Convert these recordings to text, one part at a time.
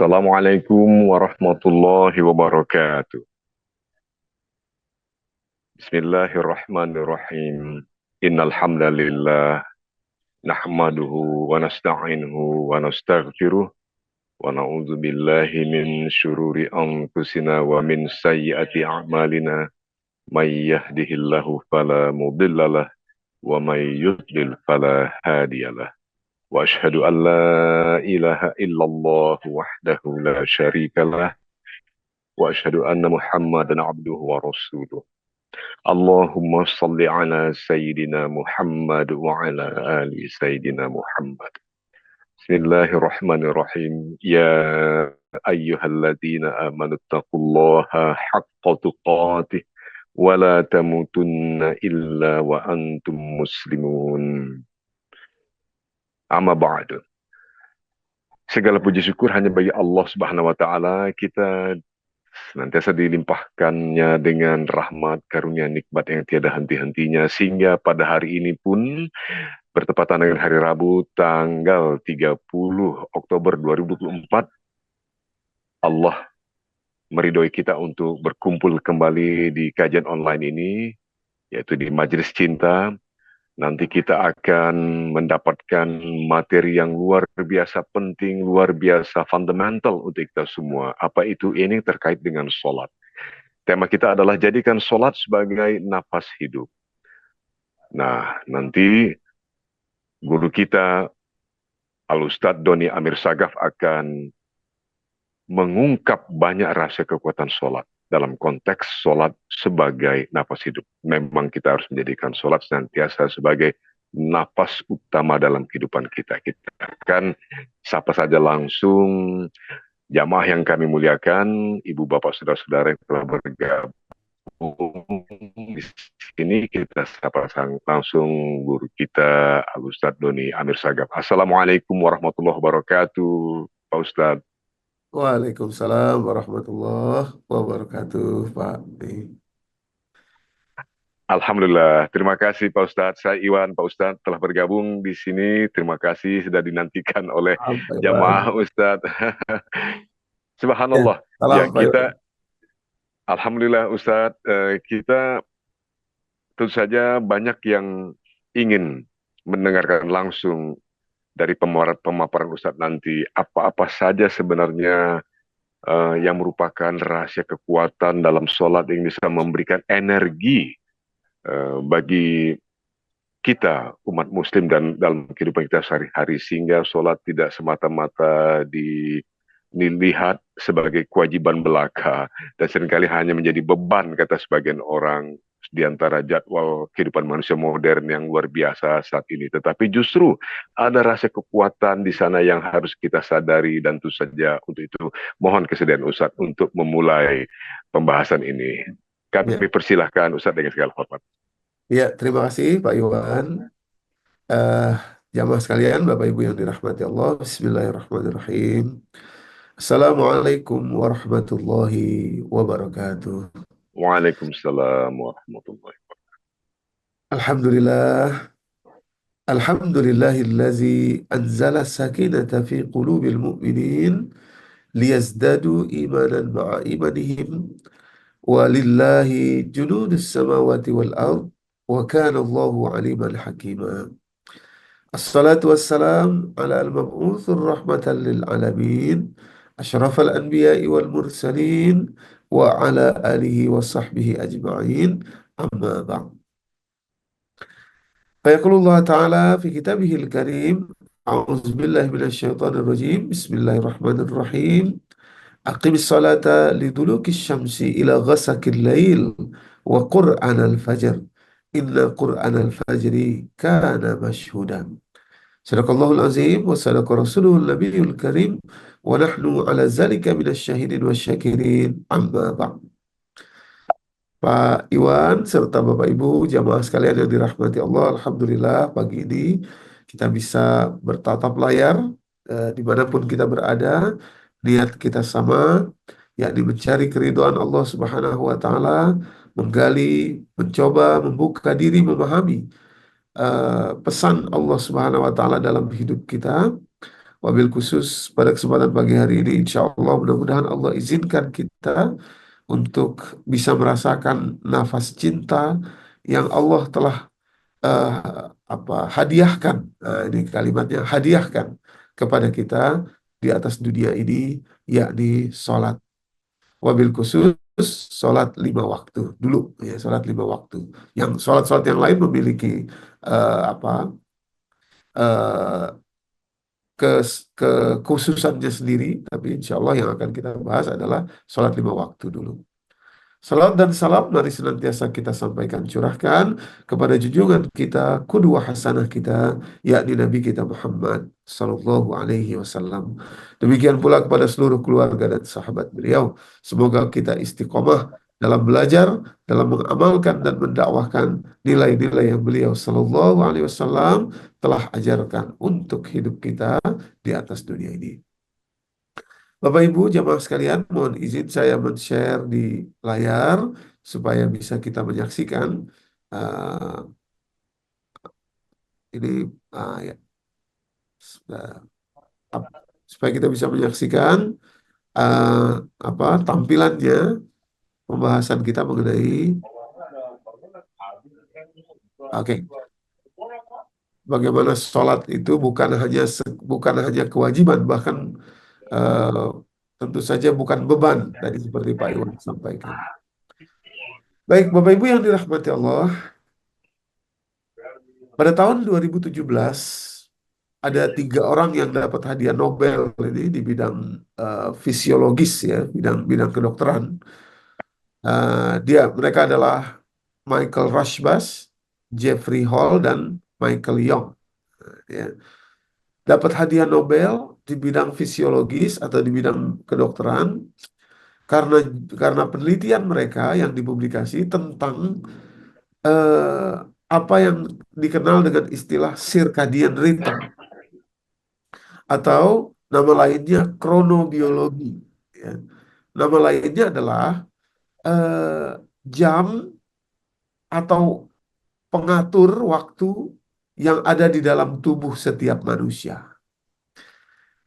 Assalamualaikum warahmatullahi wabarakatuh. Bismillahirrahmanirrahim. Innal hamdalillah nahmaduhu wa nasta'inuhu wa nastaghfiruh wa na'udzu billahi min syururi anfusina wa min sayyiati a'malina. May yahdihillahu fala mudhillalah wa may yudlil fala hadiyalah. Wa asyhadu an la ilaha illallah wahdahu la syarikalah wa asyhadu anna Muhammadan abduhu wa rasuluh. Allahumma salli ala Sayyidina Muhammad wa ala ali Sayyidina Muhammad. Bismillahirrahmanirrahim. Ya ayyuhalladzina amanu taqullaha haqqa tuqatih wa la tamutunna illa wa antum muslimun. Amma ba'du. Segala puji syukur hanya bagi Allah Subhanahu wa taala. Kita senantiasa dilimpahkannya dengan rahmat, karunia, nikmat yang tiada henti-hentinya, sehingga pada hari ini pun bertepatan dengan hari Rabu tanggal 30 Oktober 2024, Allah meridhoi kita untuk berkumpul kembali di kajian online ini, yaitu di Majelis Cinta. Nanti kita akan mendapatkan materi yang luar biasa penting, luar biasa fundamental untuk kita semua. Apa itu? Ini terkait dengan sholat. Tema kita adalah jadikan sholat sebagai nafas hidup. Nah, nanti guru kita, Al-Ustadz Doni Amir Sagaf, akan mengungkap banyak rahasia kekuatan sholat dalam konteks sholat sebagai nafas hidup. Memang kita harus menjadikan sholat senantiasa sebagai nafas utama dalam kehidupan kita. Kita akan sapa saja langsung jamaah yang kami muliakan, ibu bapak saudara-saudara yang telah bergabung di sini. Kita sapa langsung guru kita, Al-Ustadz Doni Amir Sagaf. Assalamualaikum warahmatullahi wabarakatuh, Pak Ustadz. Waalaikumsalam warahmatullahi wabarakatuh, Pak D. Alhamdulillah, terima kasih Pak Ustadz. Saya Iwan, Pak Ustadz telah bergabung di sini. Terima kasih sudah dinantikan oleh Sampai, jamaah Pak. Ustadz. Ya, Subhanallah. salam, Ya Pak Iwan. Alhamdulillah Ustadz, kita tentu saja banyak yang ingin mendengarkan langsung dari pemaparan Ustadz nanti. Apa-apa saja sebenarnya yang merupakan rahasia kekuatan dalam sholat yang bisa memberikan energi bagi kita umat muslim dan dalam kehidupan kita sehari-hari, sehingga sholat tidak semata-mata dilihat sebagai kewajiban belaka dan seringkali hanya menjadi beban, kata sebagian orang, di antara jadwal kehidupan manusia modern yang luar biasa saat ini. Tetapi justru ada rasa kekuatan di sana yang harus kita sadari, dan tentu saja untuk itu mohon kesediaan Ustadz untuk memulai pembahasan ini. Kami Ya, persilahkan Ustadz dengan segala hormat. ya, terima kasih Pak Iwan. Eh, Jamaah sekalian, Bapak Ibu yang dirahmati Allah, Bismillahirrahmanirrahim. Assalamualaikum warahmatullahi wabarakatuh. Waalaikumsalam warahmatullahi wabarakatuh. Alhamdulillah, Alhamdulillahillazi anzala sakinata fi qulubil mu'minin liyazdadu imanan ma'a imanihim. Walillahi junudus samawati wal ard wa kana Allahu aliman hakima. Assalatu wassalam ala al-mab'uthur rahmatan lil alamin, asyrafal anbiya'i wal mursalin, wa ala alihi wa sahbihi ajma'in, amma ba'd. Fayaqulullah ta'ala fi kitabihil karim, a'udzu billahi minasyaitonir rajim, bismillahirrahmanirrahim. Aqimis salata lidulukis syamsi ila ghasakil lail wa qur'an al-fajr. Inna qur'an al-fajri kana mashhudan. Sadaqallahul azim wa sadaqa rasuluhul nabiyul karim wa nahnu ala zalika minasyahidin wa syakirin, amma ba'd. Pak Iwan serta Bapak Ibu jamaah sekalian yang dirahmati Allah, Alhamdulillah pagi ini kita bisa bertatap layar dimanapun kita berada. Niat kita sama, yakni mencari keridhaan Allah Subhanahu wa Ta'ala, menggali, mencoba, membuka diri, memahami pesan Allah Subhanahu wa Ta'ala dalam hidup kita, Wabil khusus pada kesempatan pagi hari ini, insya Allah mudah-mudahan Allah izinkan kita untuk bisa merasakan nafas cinta yang Allah telah eh, hadiahkan. Nah, ini kalimatnya hadiahkan kepada kita di atas dunia ini, yakni sholat. Wabil khusus sholat 5 waktu dulu, ya sholat 5 waktu. Yang sholat-sholat yang lain memiliki eh, apa eh, ke kekhususannya sendiri, tapi insya Allah yang akan kita bahas adalah sholat 5 waktu dulu. Salam dan salam mari senantiasa kita sampaikan curahkan kepada junjungan kita, qudwah hasanah kita, yakni Nabi kita Muhammad Sallallahu Alaihi Wasallam. Demikian pula kepada seluruh keluarga dan sahabat beliau. Semoga kita istiqomah dalam belajar, dalam mengamalkan dan mendakwahkan nilai-nilai yang beliau Sallallahu Alaihi Wasallam telah ajarkan untuk hidup kita di atas dunia ini. Bapak Ibu jamaah sekalian, mohon izin saya men-share di layar supaya bisa kita menyaksikan uh, ini ya, uh, supaya kita bisa menyaksikan uh, tampilannya pembahasan kita mengenai bagaimana sholat itu bukan hanya kewajiban, bahkan uh, tentu saja bukan beban tadi seperti Pak Iwan sampaikan. Baik, Bapak Ibu yang dirahmati Allah, pada tahun 2017 ada 3 orang yang dapat hadiah Nobel ini di bidang fisiologis, ya, bidang kedokteran. Mereka adalah Michael Rashbas, Jeffrey Hall, dan Michael Young. Ya. Dapat hadiah Nobel di bidang fisiologis atau di bidang kedokteran karena penelitian mereka yang dipublikasi tentang eh, apa yang dikenal dengan istilah circadian rhythm atau nama lainnya kronobiologi. Ya. Nama lainnya adalah eh, jam atau pengatur waktu yang ada di dalam tubuh setiap manusia.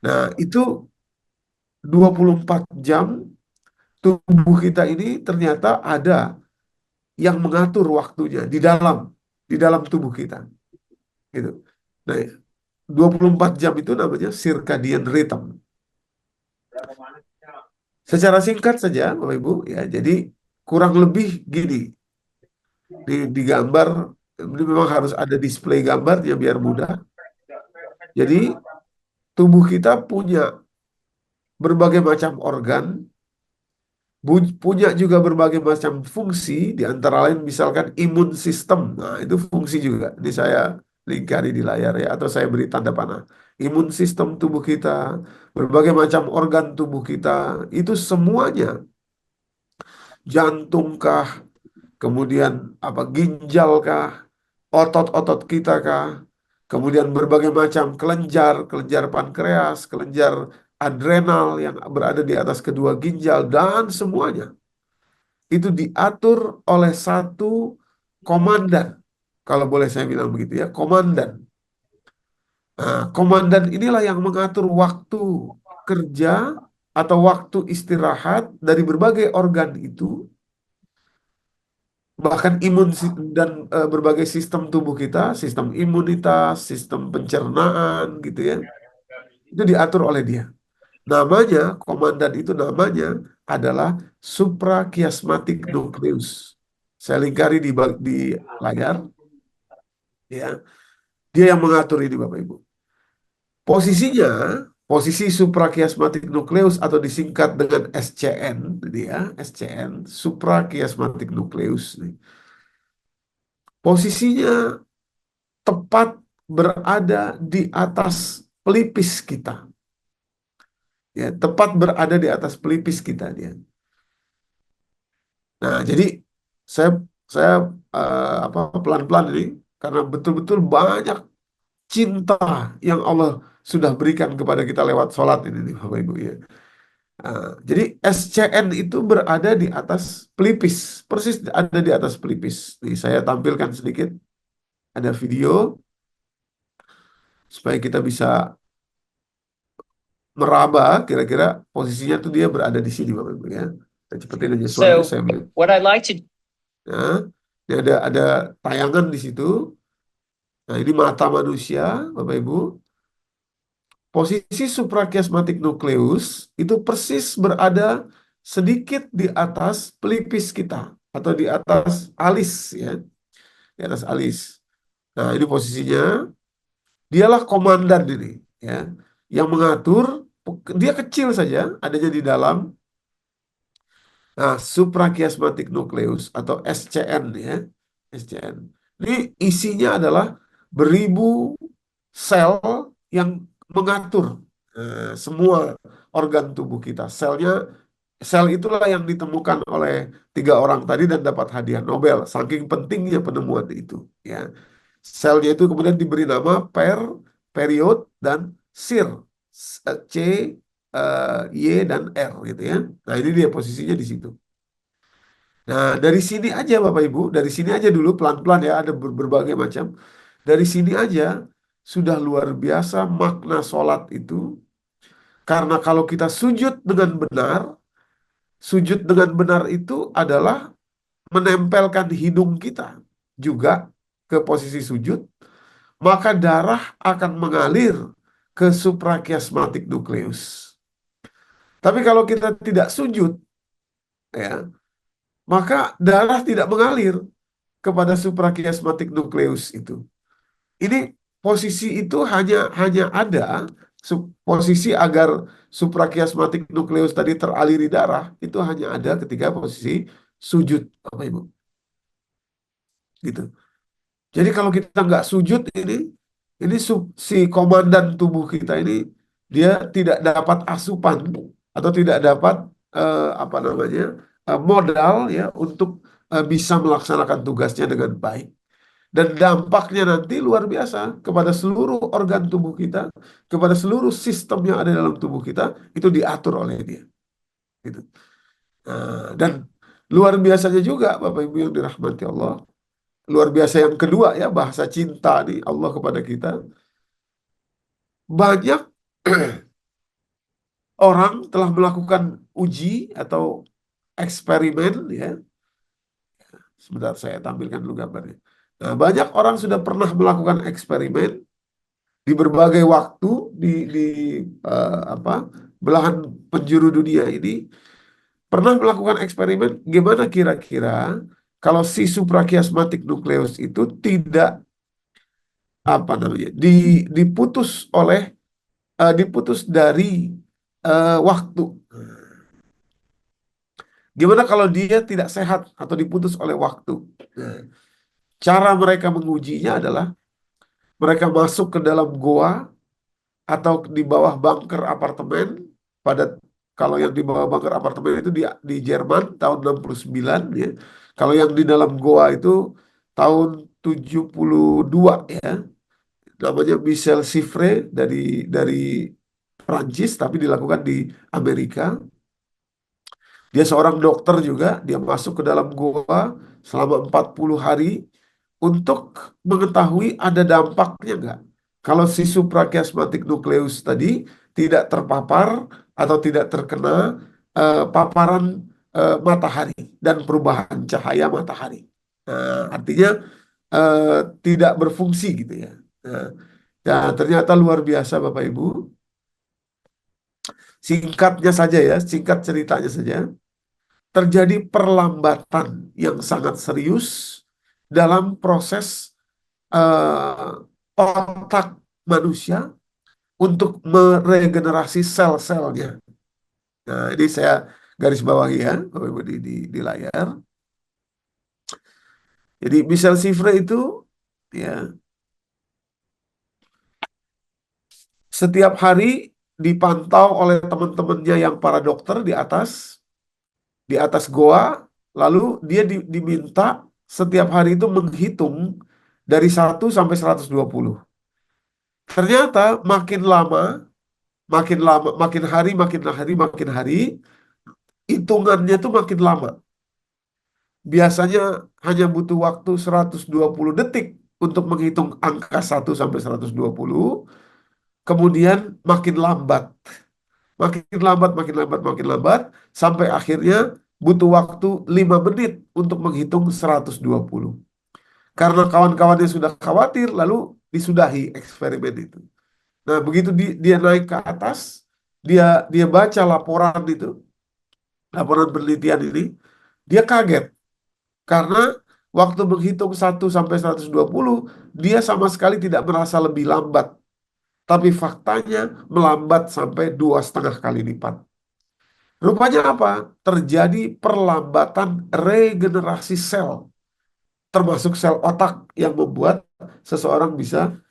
Nah, itu 24 jam tubuh kita ini ternyata ada yang mengatur waktunya di dalam tubuh kita. Gitu. Nah, 24 jam itu namanya circadian rhythm. Secara singkat saja, Bapak Ibu, ya, jadi kurang lebih gini, di gambar, ini memang harus ada display gambarnya biar mudah. Jadi, tubuh kita punya berbagai macam organ, punya juga berbagai macam fungsi, di antara lain misalkan imun sistem. Nah, itu fungsi juga. Ini saya lingkari di layar, ya, atau saya beri tanda panah. Imun sistem tubuh kita, berbagai macam organ tubuh kita, itu semuanya, jantungkah, kemudian ginjalkah, otot-otot kita kah, kemudian berbagai macam kelenjar pankreas, kelenjar adrenal yang berada di atas kedua ginjal, dan semuanya itu diatur oleh satu komandan. Kalau boleh saya bilang begitu, ya, komandan. Nah, komandan inilah yang mengatur waktu kerja atau waktu istirahat dari berbagai organ itu, bahkan dan berbagai sistem tubuh kita, sistem imunitas, sistem pencernaan, gitu ya, itu diatur oleh dia. Komandan itu namanya adalah suprachiasmatic nucleus. Saya lingkari di layar, ya. Dia yang mengatur ini, Bapak Ibu. Posisinya, posisi suprachiasmatic nucleus atau disingkat dengan SCN, dia SCN, suprachiasmatic nucleus. Posisinya tepat berada di atas pelipis kita. Ya, tepat berada di atas pelipis kita dia. Nah, jadi saya saya pelan-pelan ini karena betul-betul banyak cinta yang Allah sudah berikan kepada kita lewat sholat ini nih, Bapak Ibu, ya. Jadi SCN itu berada di atas pelipis, persis ada di atas pelipis. Nih, saya tampilkan sedikit, ada video supaya kita bisa meraba, kira-kira posisinya tuh dia berada di sini Bapak Ibu ya. Dan seperti yang suaranya So saya bilang. what I like to Nah, ini ada tayangan di situ. Nah, ini mata manusia, Bapak Ibu. Posisi suprachiasmatic nucleus itu persis berada sedikit di atas pelipis kita atau di atas alis ya, di atas alis. Nah, ini posisinya. Dialah komandan ini ya, yang mengatur. Dia kecil saja, adanya di dalam. Nah, suprachiasmatic nucleus atau SCN ya, SCN. Ini isinya adalah beribu sel yang mengatur semua organ tubuh kita. Sel itulah yang ditemukan oleh 3 orang tadi dan dapat hadiah Nobel. Saking pentingnya penemuan itu ya. Selnya itu kemudian diberi nama period, dan sir. C, Y, dan R gitu ya. Nah ini dia posisinya di situ. Nah dari sini aja Bapak Ibu, dari sini aja dulu pelan-pelan ya, ada berbagai macam. Dari sini aja sudah luar biasa makna sholat itu. Karena kalau kita sujud dengan benar itu adalah menempelkan hidung kita juga ke posisi sujud, maka darah akan mengalir ke suprachiasmatic nucleus. Tapi kalau kita tidak sujud, ya, maka darah tidak mengalir kepada suprachiasmatic nucleus itu. Ini posisi itu hanya ada posisi agar suprachiasmatic nucleus tadi teraliri darah itu hanya ada ketika posisi sujud, Bapak Ibu. Gitu. Jadi kalau kita nggak sujud ini si komandan tubuh kita ini dia tidak dapat asupan atau tidak dapat apa namanya modal ya untuk bisa melaksanakan tugasnya dengan baik. Dan dampaknya nanti luar biasa kepada seluruh organ tubuh kita, kepada seluruh sistem yang ada dalam tubuh kita itu diatur oleh dia. Gitu. Dan luar biasanya juga Bapak Ibu yang dirahmati Allah. Luar biasa yang kedua ya, bahasa cinta nih Allah kepada kita. Banyak orang telah melakukan uji atau eksperimen ya. Sebentar saya tampilkan dulu gambarnya. Nah, banyak orang sudah pernah melakukan eksperimen di berbagai waktu di belahan penjuru dunia ini pernah melakukan eksperimen gimana kira-kira kalau si suprachiasmatic nucleus itu tidak apa namanya diputus dari waktu. Gimana kalau dia tidak sehat atau diputus oleh waktu? Nah, cara mereka mengujinya adalah mereka masuk ke dalam goa atau di bawah bunker apartemen. Kalau yang di bawah bunker apartemen itu di Jerman tahun 69 ya. Kalau yang di dalam goa itu tahun 72 ya. Namanya Michel Chiffre dari Prancis tapi dilakukan di Amerika. Dia seorang dokter juga, dia masuk ke dalam goa selama 40 hari untuk mengetahui ada dampaknya nggak. Kalau si suprachiasmatic nucleus tadi tidak terpapar atau tidak terkena paparan matahari dan perubahan cahaya matahari. Artinya eh, tidak berfungsi gitu ya. Ya, ternyata luar biasa Bapak Ibu. Singkatnya saja ya, singkat ceritanya saja. Terjadi perlambatan yang sangat serius dalam proses otak manusia untuk meregenerasi sel-selnya. Nah, ini saya garis bawahi ya, Bapak Ibu di layar. Jadi Michel Chiffre itu ya setiap hari dipantau oleh teman-temannya yang para dokter di atas goa, lalu dia diminta setiap hari itu menghitung dari 1 sampai 120. Ternyata makin hari, hitungannya itu makin lama. Biasanya hanya butuh waktu 120 detik untuk menghitung angka 1 sampai 120. Kemudian makin lambat. makin lambat, makin lambat, makin lambat, sampai akhirnya butuh waktu 5 menit untuk menghitung 120. Karena kawan-kawannya sudah khawatir, lalu disudahi eksperimen itu. Nah, begitu dia naik ke atas, dia dia baca laporan itu, laporan penelitian ini, dia kaget karena waktu menghitung 1 sampai 120, dia sama sekali tidak merasa lebih lambat. Tapi faktanya melambat sampai 2,5 kali lipat. Rupanya apa? Terjadi perlambatan regenerasi sel, termasuk sel otak yang membuat seseorang bisa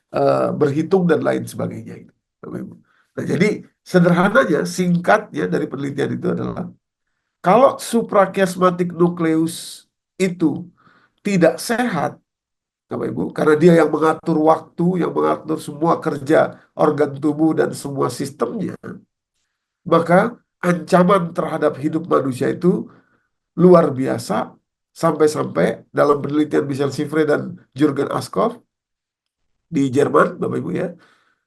berhitung dan lain sebagainya. Nah, jadi sederhananya, singkatnya dari penelitian itu adalah kalau suprachiasmatic nucleus itu tidak sehat, Bapak Ibu, karena dia yang mengatur waktu, yang mengatur semua kerja organ tubuh dan semua sistemnya, maka ancaman terhadap hidup manusia itu luar biasa, sampai-sampai dalam penelitian Michel Sifre dan Jürgen Askow di Jerman, Bapak Ibu ya,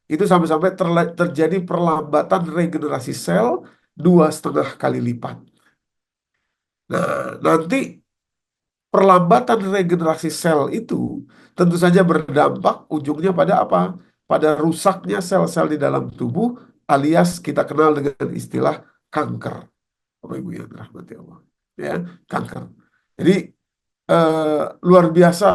itu sampai-sampai terjadi perlambatan regenerasi sel 2,5 kali lipat. Nah, nanti perlambatan regenerasi sel itu tentu saja berdampak ujungnya pada apa? Pada rusaknya sel-sel di dalam tubuh, alias kita kenal dengan istilah kanker. Bapak Ibu yang dirahmati Allah. Ya, kanker. Jadi eh, luar biasa,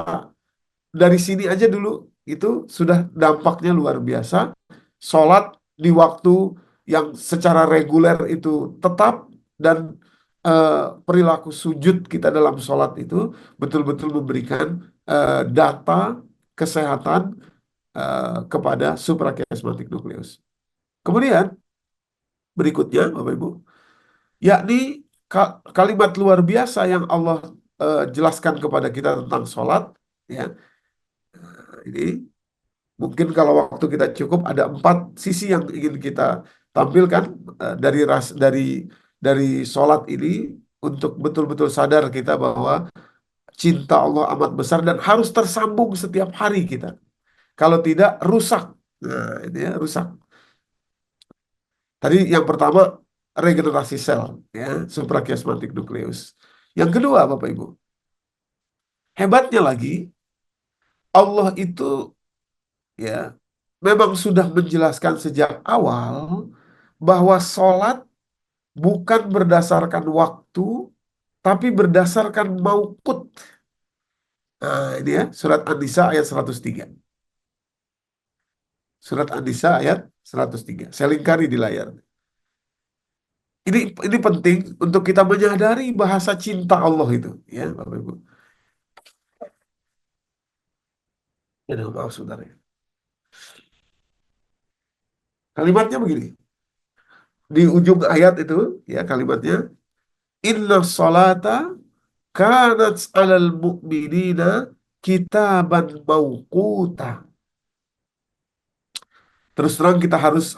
dari sini aja dulu itu sudah dampaknya luar biasa. Sholat di waktu yang secara reguler itu tetap, dan eh, perilaku sujud kita dalam sholat itu betul-betul memberikan data kesehatan kepada suprachiasmatic nucleus. Kemudian berikutnya, Bapak Ibu, yakni kalimat luar biasa yang Allah jelaskan kepada kita tentang sholat. Ya, ini mungkin kalau waktu kita cukup, ada 4 sisi yang ingin kita tampilkan dari sholat ini, untuk betul-betul sadar kita bahwa cinta Allah amat besar dan harus tersambung setiap hari kita. Kalau tidak, rusak. Nah, ini ya, rusak. Tadi yang pertama, regenerasi sel, ya, suprachiasmatic nucleus. Yang kedua, Bapak Ibu, hebatnya lagi, Allah itu ya memang sudah menjelaskan sejak awal bahwa sholat bukan berdasarkan waktu, tapi berdasarkan maukut. Nah, ini ya, surat An-Nisa ayat 103. Surat An-Nisa ayat 103. Saya lingkari di layar. Ini penting untuk kita menyadari bahasa cinta Allah itu, ya, Bapak Ibu. Ya, maaf sebentar ya. Kalimatnya begini. Di ujung ayat itu, ya, kalimatnya, Inna salata kanat alal mu'minina kitaban mauquta. Terus terang kita harus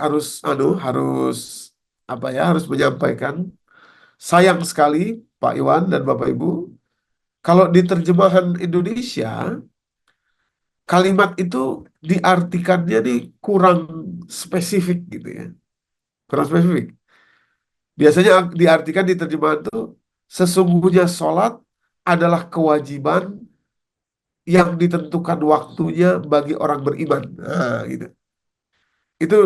apa ya, harus menyampaikan, sayang sekali Pak Iwan dan Bapak Ibu, kalau di terjemahan Indonesia kalimat itu diartikannya nih kurang spesifik gitu ya. Kurang spesifik. Biasanya diartikan di terjemahan itu, sesungguhnya sholat adalah kewajiban yang ditentukan waktunya bagi orang beriman. Nah, gitu. Itu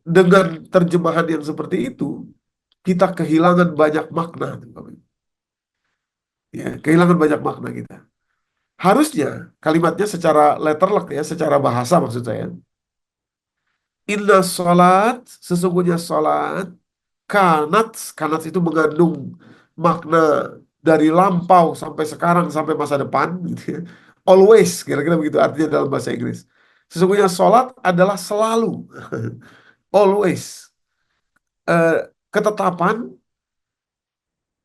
dengan terjemahan yang seperti itu, kita kehilangan banyak makna. Ya, kehilangan banyak makna kita. Harusnya kalimatnya secara letterlock, ya, secara bahasa maksud saya. Inna sholat, sesungguhnya sholat, kanat itu mengandung makna dari lampau sampai sekarang sampai masa depan, gitu ya. Always, kira-kira begitu artinya dalam bahasa Inggris. Sesungguhnya sholat adalah selalu, always. Ketetapan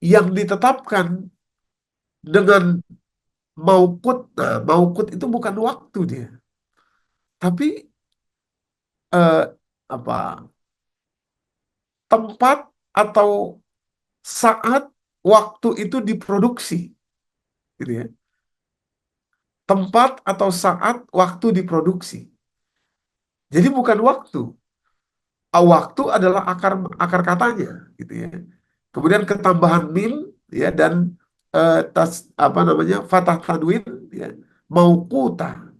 yang ditetapkan dengan maukut. Nah, maukut itu bukan waktu dia, tapi eh, apa, tempat atau saat waktu itu diproduksi, gitu ya. Tempat atau saat waktu diproduksi. Jadi bukan waktu, Waktu adalah akar akar katanya, gitu ya. Kemudian ketambahan mim, ya, dan apa namanya, fathah tanwin, ya, mauquta.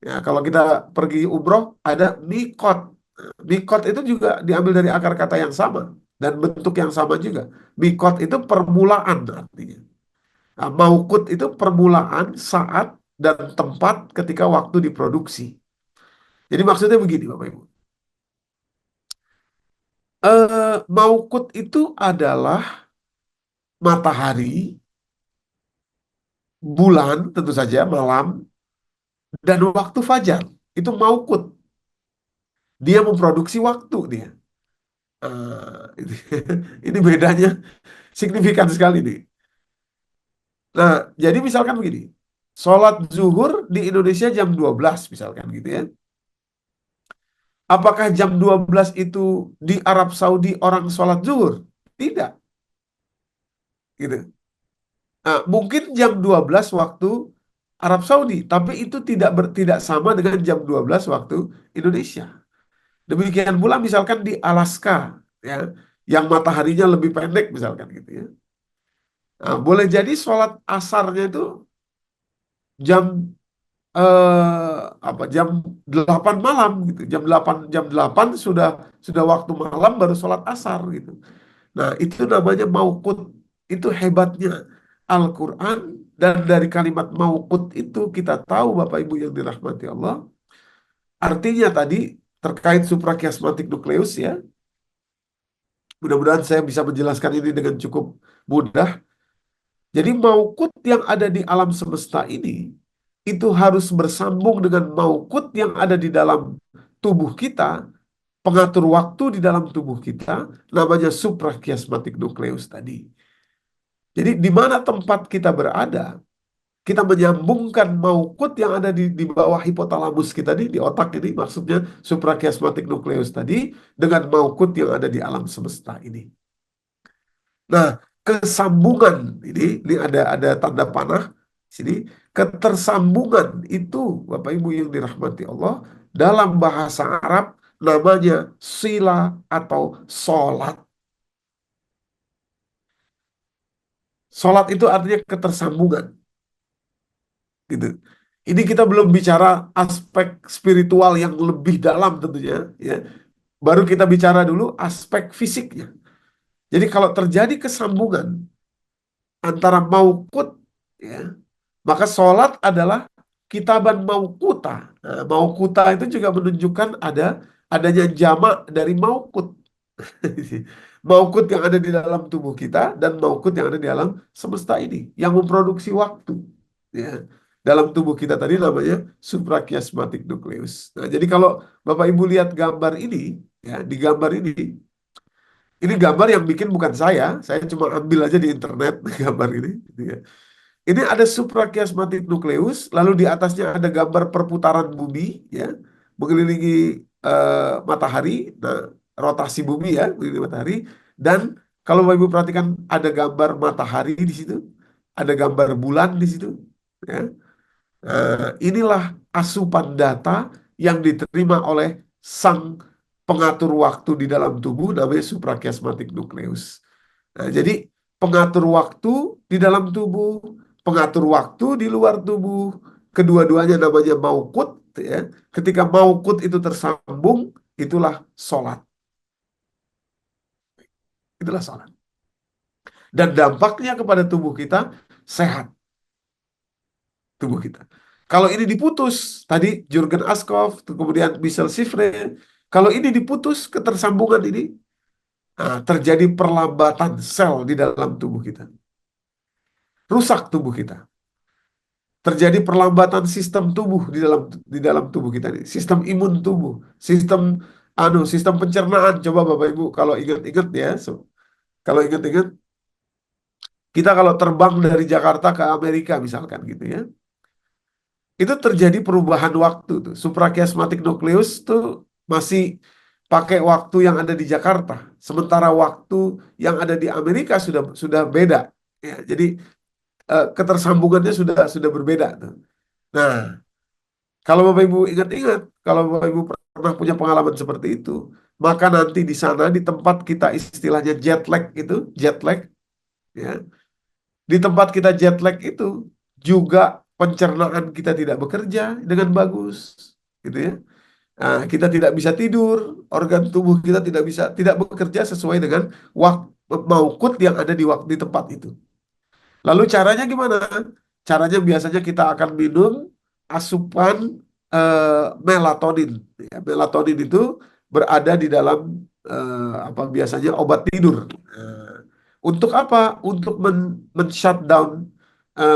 Ya, kalau kita pergi umroh ada mikot. Mikot itu juga diambil dari akar kata yang sama dan bentuk yang sama juga. Mikot itu permulaan artinya. Nah, mauqut itu permulaan, saat, dan tempat ketika waktu diproduksi. Jadi maksudnya begini, Bapak Ibu. Mauqut itu adalah matahari, bulan tentu saja, malam, dan waktu fajar. Itu mauqut. Dia memproduksi waktu dia. Ini, ini bedanya signifikan sekali nih. Nah, jadi misalkan begini. Sholat zuhur di Indonesia jam 12 misalkan gitu ya. Apakah jam 12 itu di Arab Saudi orang sholat zuhur? Tidak, gitu. Nah, mungkin jam 12 waktu Arab Saudi, tapi itu tidak sama dengan jam 12 waktu Indonesia. Demikian pula misalkan di Alaska, ya, yang mataharinya lebih pendek misalkan gitu ya. Nah, boleh jadi sholat asarnya itu jam jam 8 malam gitu. Jam 8 sudah waktu malam baru sholat asar gitu. Nah, itu namanya mauqut. Itu hebatnya Al-Quran. Dan dari kalimat mauqut itu kita tahu, Bapak Ibu yang dirahmati Allah, artinya tadi terkait suprachiasmatic nucleus, ya. Mudah-mudahan saya bisa menjelaskan ini dengan cukup mudah. Jadi mauqut yang ada di alam semesta ini itu harus bersambung dengan mauqut yang ada di dalam tubuh kita, pengatur waktu di dalam tubuh kita, namanya suprachiasmatic nucleus tadi. Jadi di mana tempat kita berada, kita menyambungkan maukut yang ada di bawah hipotalamus kita di otak ini, maksudnya suprachiasmatic nucleus tadi, dengan maukut yang ada di alam semesta ini. Nah, kesambungan ini ada tanda panah sini. Ketersambungan itu, Bapak Ibu yang dirahmati Allah, dalam bahasa Arab namanya sila atau solat. Solat itu artinya ketersambungan, gitu. Ini kita belum bicara aspek spiritual yang lebih dalam tentunya, ya. Baru kita bicara dulu aspek fisiknya. Jadi kalau terjadi kesambungan antara maukut, ya, maka sholat adalah kitaban maukuta. Nah, maukuta itu juga menunjukkan adanya jamak dari maukut. Maukut yang ada di dalam tubuh kita dan maukut yang ada di alam semesta ini yang memproduksi waktu. Ya. Dalam tubuh kita tadi namanya suprachiasmatic nucleus. Nah, jadi kalau Bapak Ibu lihat gambar ini, ya, di gambar ini gambar yang bikin bukan saya cuma ambil aja di internet gambar ini. Gitu ya. Ini ada suprachiasmatic nucleus, lalu di atasnya ada gambar perputaran bumi, ya, mengelilingi matahari, nah, rotasi bumi, ya, mengelilingi matahari. Dan kalau Bapak Ibu perhatikan ada gambar matahari di situ, ada gambar bulan di situ, ya. Inilah asupan data yang diterima oleh sang pengatur waktu di dalam tubuh namanya suprachiasmatic nucleus. Nah, jadi pengatur waktu di dalam tubuh, pengatur waktu di luar tubuh, kedua-duanya namanya maukut, ya. Ketika maukut itu tersambung, itulah sholat. Itulah sholat. Dan dampaknya kepada tubuh kita sehat, tubuh kita. Kalau ini diputus, tadi Jurgen Askov, kemudian Michel Sifre, kalau ini diputus ketersambungan ini, nah, terjadi perlambatan sel di dalam tubuh kita. Rusak tubuh kita. Terjadi perlambatan sistem tubuh di dalam tubuh kita nih. Sistem imun tubuh, sistem pencernaan. Coba Bapak Ibu kalau ingat-ingat, ya. Kalau ingat-ingat, kita kalau terbang dari Jakarta ke Amerika misalkan gitu ya. Itu terjadi perubahan waktu tuh. Suprachiasmatic nucleus tuh masih pakai waktu yang ada di Jakarta, sementara waktu yang ada di Amerika sudah beda. Ya, jadi ketersambungannya sudah berbeda tuh. Nah, kalau Bapak Ibu ingat-ingat, kalau Bapak Ibu pernah punya pengalaman seperti itu, maka nanti di sana di tempat kita istilahnya jet lag ya. Di tempat kita jet lag itu juga pencernaan kita tidak bekerja dengan bagus gitu ya. Nah, kita tidak bisa tidur, organ tubuh kita tidak bekerja sesuai dengan waktu maukut yang ada di tempat itu. Lalu caranya gimana? Caranya biasanya kita akan minum asupan melatonin. Ya, melatonin itu berada di dalam apa biasanya obat tidur. Eh, untuk apa? Untuk men-shutdown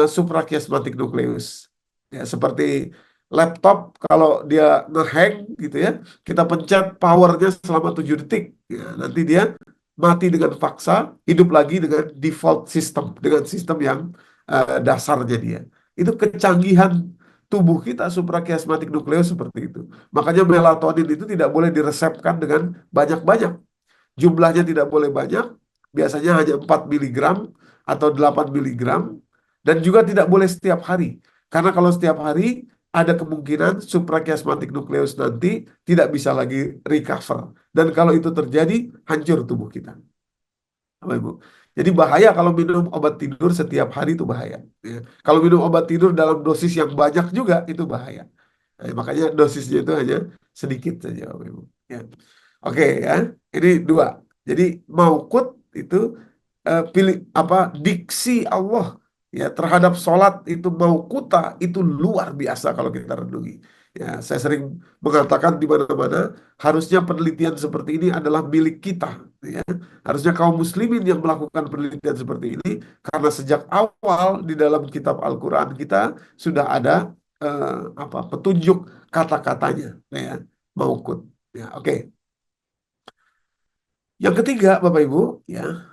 suprachiasmatic nucleus. Ya, seperti laptop kalau dia ngehang gitu ya, kita pencet powernya selama 7 detik. Ya, nanti dia mati dengan paksa, hidup lagi dengan default system, dengan sistem yang dasarnya dia. Itu kecanggihan tubuh kita suprachiasmatic nucleus seperti itu. Makanya melatonin itu tidak boleh diresepkan dengan banyak-banyak. Jumlahnya tidak boleh banyak, biasanya hanya 4 miligram atau 8 miligram, dan juga tidak boleh setiap hari. Karena kalau setiap hari, ada kemungkinan suprachiasmatic nucleus nanti tidak bisa lagi recover. Dan kalau itu terjadi, hancur tubuh kita. Bapak Ibu. Jadi bahaya kalau minum obat tidur setiap hari itu bahaya. Ya. Kalau minum obat tidur dalam dosis yang banyak juga itu bahaya. Nah, makanya dosisnya itu hanya sedikit saja, Bapak Ibu. Ya. Oke ya, ini dua. Jadi maukut itu pilih apa diksi Allah ya terhadap sholat itu maukuta itu luar biasa kalau kita renungi. Ya, saya sering mengatakan di mana-mana harusnya penelitian seperti ini adalah milik kita. Ya. Harusnya kaum muslimin yang melakukan penelitian seperti ini karena sejak awal di dalam kitab Al-Quran kita sudah ada apa petunjuk kata-katanya, ya, maukut. Ya, oke. Yang ketiga, Bapak Ibu, ya,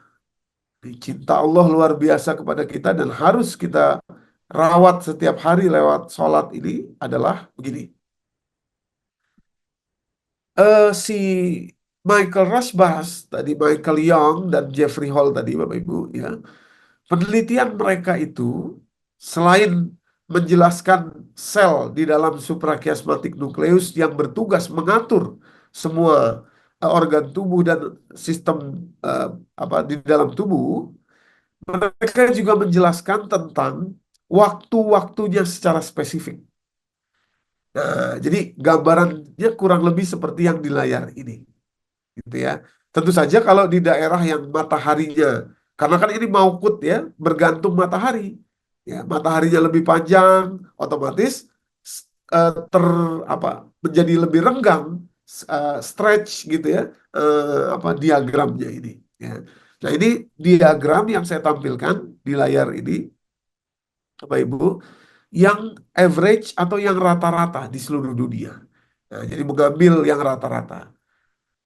cinta Allah luar biasa kepada kita dan harus kita rawat setiap hari lewat sholat ini adalah begini. Si Michael Rashbas tadi, Michael Young dan Jeffrey Hall tadi, Bapak Ibu, ya, penelitian mereka itu selain menjelaskan sel di dalam suprachiasmatic nucleus yang bertugas mengatur semua organ tubuh dan sistem eh, apa di dalam tubuh, mereka juga menjelaskan tentang waktu-waktunya secara spesifik. Nah, jadi gambarannya kurang lebih seperti yang di layar ini, gitu ya. Tentu saja kalau di daerah yang mataharinya, karena kan ini maukut ya, bergantung matahari. Ya, mataharinya lebih panjang, otomatis ter apa menjadi lebih renggang, stretch gitu ya, apa diagramnya ini. Ya. Nah ini diagram yang saya tampilkan di layar ini, Bapak Ibu, yang average atau yang rata-rata di seluruh dunia. Nah, jadi mengambil yang rata-rata.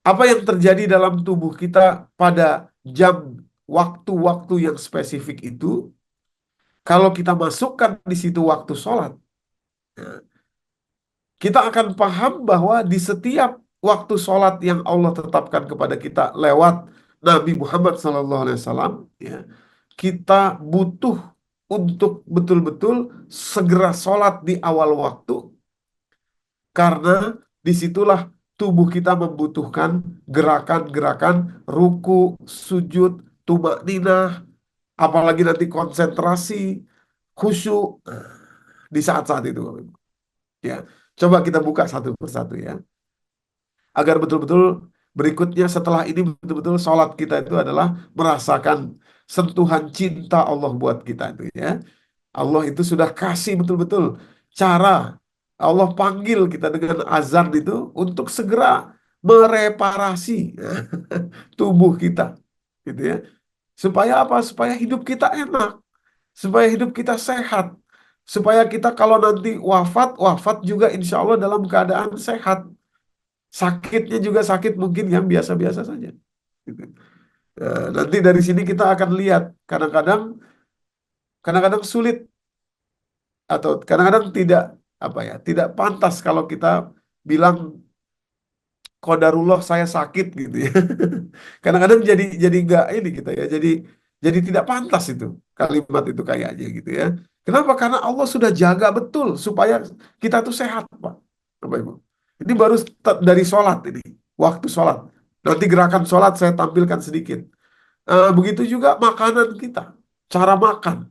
Apa yang terjadi dalam tubuh kita pada jam waktu-waktu yang spesifik itu, kalau kita masukkan di situ waktu sholat, kita akan paham bahwa di setiap waktu sholat yang Allah tetapkan kepada kita lewat Nabi Muhammad SAW, ya, kita butuh untuk betul-betul segera sholat di awal waktu, karena disitulah tubuh kita membutuhkan gerakan-gerakan ruku, sujud, tumak ninah, apalagi nanti konsentrasi, khusyuk di saat-saat itu. Ya, coba kita buka satu persatu ya, agar betul-betul berikutnya setelah ini betul-betul sholat kita itu adalah merasakan sentuhan cinta Allah buat kita itu ya. Allah itu sudah kasih betul-betul cara, Allah panggil kita dengan azan itu untuk segera mereparasi tubuh kita gitu ya. Supaya apa? Supaya hidup kita enak, supaya hidup kita sehat, supaya kita kalau nanti wafat, wafat juga insya Allah dalam keadaan sehat. Sakitnya juga sakit mungkin yang biasa-biasa saja. Gitu. Nanti dari sini kita akan lihat kadang-kadang sulit atau kadang-kadang tidak apa ya, tidak pantas kalau kita bilang qadarullah saya sakit gitu ya. Kadang-kadang jadi nggak ini kita ya, jadi tidak pantas itu kalimat itu kayaknya gitu ya. Kenapa? Karena Allah sudah jaga betul supaya kita tuh sehat, Pak. Bapak Ibu. Ini baru dari sholat ini, waktu sholat. Nanti gerakan sholat saya tampilkan sedikit. Begitu juga makanan kita, cara makan,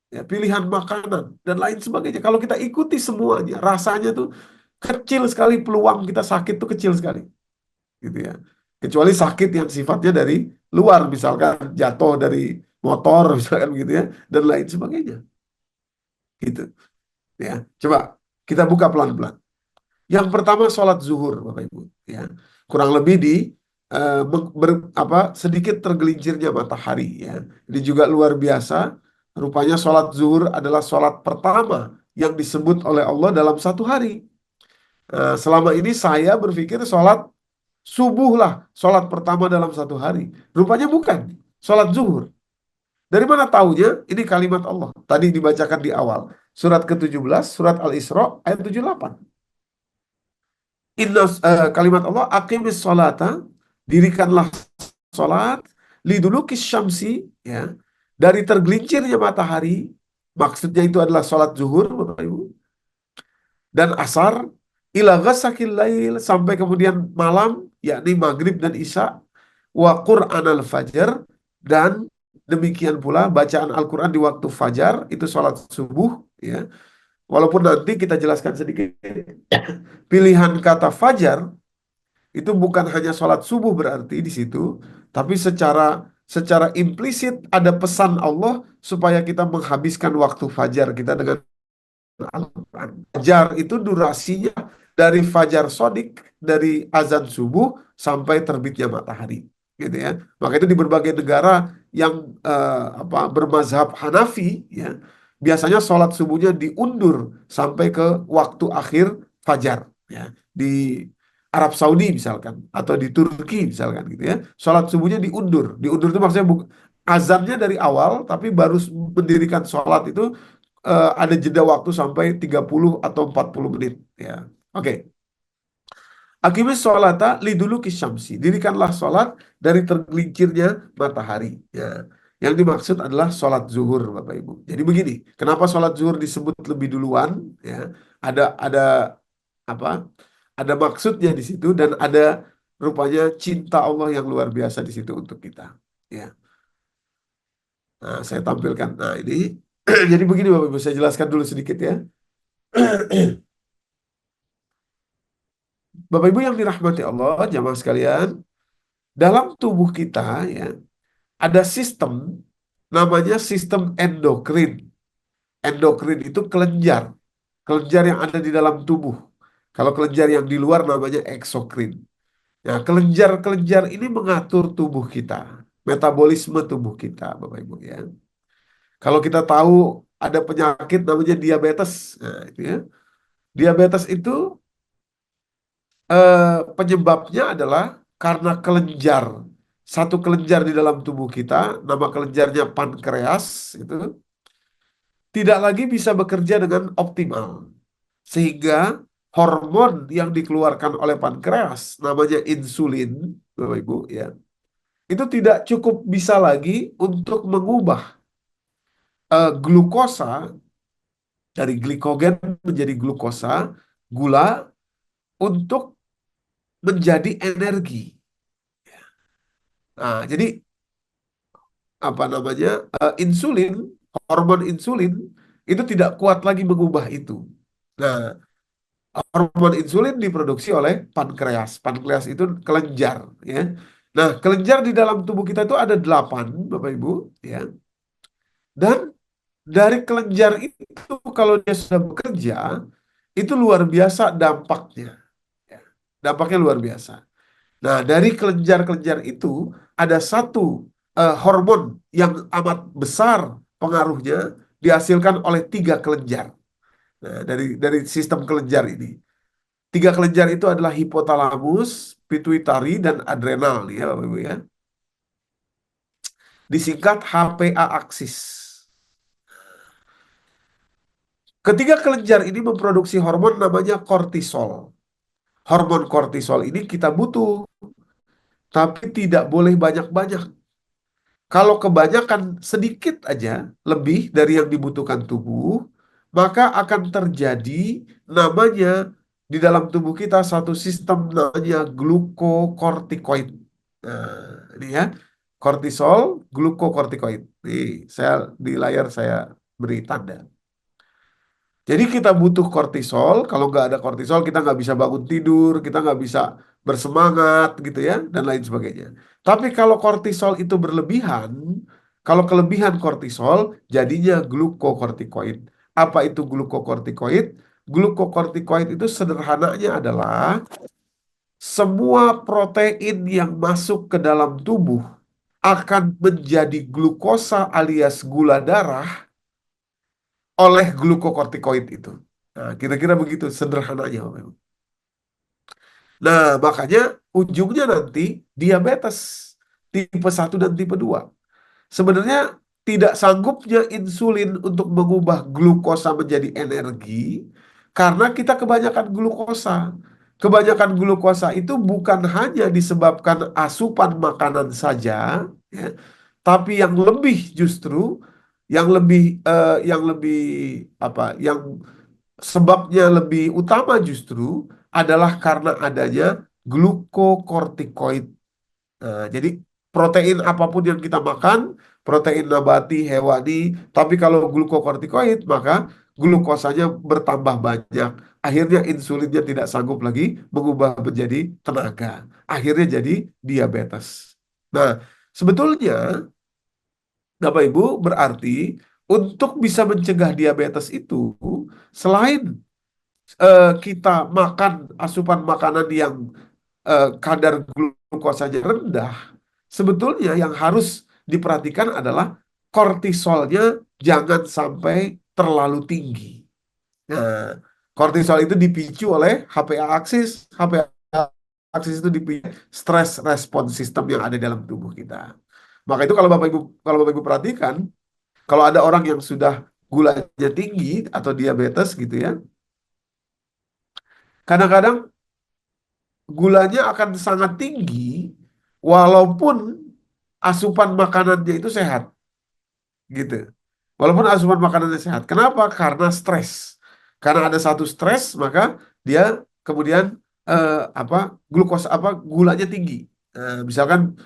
ya, pilihan makanan, dan lain sebagainya. Kalau kita ikuti semuanya, rasanya tuh kecil sekali peluang kita sakit tuh kecil sekali, gitu ya. Kecuali sakit yang sifatnya dari luar, misalkan jatuh dari motor, misalkan gitu ya, dan lain sebagainya, gitu. Ya, coba kita buka pelan-pelan. Yang pertama sholat zuhur, Bapak Ibu. Ya, kurang lebih di sedikit tergelincirnya matahari. Ya, ini juga luar biasa. Rupanya sholat zuhur adalah sholat pertama yang disebut oleh Allah dalam satu hari. Selama ini saya berpikir sholat subuh lah, sholat pertama dalam satu hari. Rupanya bukan, sholat zuhur. Dari mana taunya? Ini kalimat Allah. Tadi dibacakan di awal. Surat ke-17, surat Al-Isra, ayat 78. Kalimat Allah, aqimis sholata, dirikanlah sholat, lidulukis syamsi, ya, dari tergelincirnya matahari, maksudnya itu adalah sholat zuhur, Bapak Ibu, dan asar, ila ghasakil lail, sampai kemudian malam, yakni maghrib dan isya, wa Qur'an al-fajr, dan demikian pula bacaan Al-Quran di waktu fajar, itu sholat subuh, ya. Walaupun nanti kita jelaskan sedikit, pilihan kata fajar itu bukan hanya sholat subuh berarti di situ, tapi secara implisit ada pesan Allah supaya kita menghabiskan waktu fajar kita dengan Al-Quran. Fajar itu durasinya dari fajar sodik, dari azan subuh sampai terbitnya matahari, gitu ya. Maka itu di berbagai negara yang bermazhab Hanafi, ya, biasanya sholat subuhnya diundur sampai ke waktu akhir fajar, ya. Di Arab Saudi misalkan, atau di Turki misalkan, gitu ya. Sholat subuhnya diundur. Diundur itu maksudnya azannya dari awal, tapi baru mendirikan sholat itu ada jeda waktu sampai 30 atau 40 menit, ya. Oke. Aqimis sholata liduluki syamsi. Dirikanlah sholat dari tergelincirnya matahari, ya. Yang dimaksud adalah sholat zuhur, Bapak Ibu. Jadi begini, kenapa sholat zuhur disebut lebih duluan? Ya, ada apa? Ada maksudnya di situ, dan ada rupanya cinta Allah yang luar biasa di situ untuk kita. Ya. Nah, saya tampilkan. Nah, ini jadi begini Bapak Ibu, saya jelaskan dulu sedikit ya. Bapak Ibu yang dirahmati Allah, jamaah sekalian, dalam tubuh kita, ya, ada sistem namanya sistem endokrin. Endokrin itu kelenjar, kelenjar yang ada di dalam tubuh. Kalau kelenjar yang di luar namanya eksokrin. Nah, kelenjar-kelenjar ini mengatur tubuh kita, metabolisme tubuh kita, Bapak Ibu, ya. Kalau kita tahu ada penyakit namanya diabetes, nah, itu ya. Diabetes itu penyebabnya adalah karena kelenjar. Satu kelenjar di dalam tubuh kita, nama kelenjarnya pankreas, itu tidak lagi bisa bekerja dengan optimal. Sehingga hormon yang dikeluarkan oleh pankreas, namanya insulin, Bapak Ibu, ya, itu tidak cukup bisa lagi untuk mengubah glukosa dari glikogen menjadi glukosa, gula, untuk menjadi energi. Nah, jadi apa namanya, insulin, hormon insulin itu tidak kuat lagi mengubah itu. Nah, hormon insulin diproduksi oleh pankreas. Pankreas itu kelenjar, ya. Nah, kelenjar di dalam tubuh kita itu ada 8, Bapak Ibu, ya. Dan dari kelenjar itu kalau dia sudah bekerja, itu luar biasa dampaknya, ya. Dampaknya luar biasa. Nah, dari kelenjar-kelenjar itu ada satu hormon yang amat besar pengaruhnya dihasilkan oleh 3 kelenjar. Nah, dari sistem kelenjar ini. 3 kelenjar itu adalah hipotalamus, pituitari, dan adrenal, ya Bapak Ibu, ya. Disingkat HPA aksis. Ketiga kelenjar ini memproduksi hormon namanya kortisol. Hormon kortisol ini kita butuh, tapi tidak boleh banyak-banyak. Kalau kebanyakan sedikit aja lebih dari yang dibutuhkan tubuh, maka akan terjadi namanya di dalam tubuh kita satu sistem namanya glukokortikoid. Ini ya, kortisol, glukokortikoid. Nih, saya di layar saya beri tanda. Jadi kita butuh kortisol. Kalau nggak ada kortisol, kita nggak bisa bangun tidur, kita nggak bisa bersemangat, gitu ya, dan lain sebagainya. Tapi kalau kortisol itu berlebihan, kalau kelebihan kortisol, jadinya glukokortikoid. Apa itu glukokortikoid? Glukokortikoid itu sederhananya adalah semua protein yang masuk ke dalam tubuh akan menjadi glukosa alias gula darah oleh glukokortikoid itu. Nah, kira-kira begitu sederhananya, Bapak Ibu. Nah, makanya ujungnya nanti diabetes tipe 1 dan tipe 2. Sebenarnya tidak sanggupnya insulin untuk mengubah glukosa menjadi energi karena kita kebanyakan glukosa. Kebanyakan glukosa itu bukan hanya disebabkan asupan makanan saja, ya, tapi yang lebih justru yang lebih apa yang sebabnya lebih utama justru adalah karena adanya glukokortikoid. Nah, jadi protein apapun yang kita makan, protein nabati, hewani, tapi kalau glukokortikoid maka glukosanya bertambah banyak. Akhirnya insulinnya tidak sanggup lagi mengubah menjadi tenaga. Akhirnya jadi diabetes. Nah, sebetulnya Bapak Ibu berarti untuk bisa mencegah diabetes itu selain kita makan asupan makanan yang kadar glukosanya rendah, sebetulnya yang harus diperhatikan adalah kortisolnya jangan sampai terlalu tinggi. Nah, kortisol itu dipicu oleh HPA aksis. HPA aksis itu dipicu stress response system yang ada dalam tubuh kita. Maka itu kalau Bapak Ibu perhatikan, kalau ada orang yang sudah gulanya tinggi atau diabetes gitu ya, kadang-kadang gulanya akan sangat tinggi walaupun asupan makanannya itu sehat gitu. Walaupun asupan makanannya sehat. Kenapa? Karena stres. Karena ada satu stres, maka dia kemudian eh, apa glukosa gulanya tinggi. Misalkan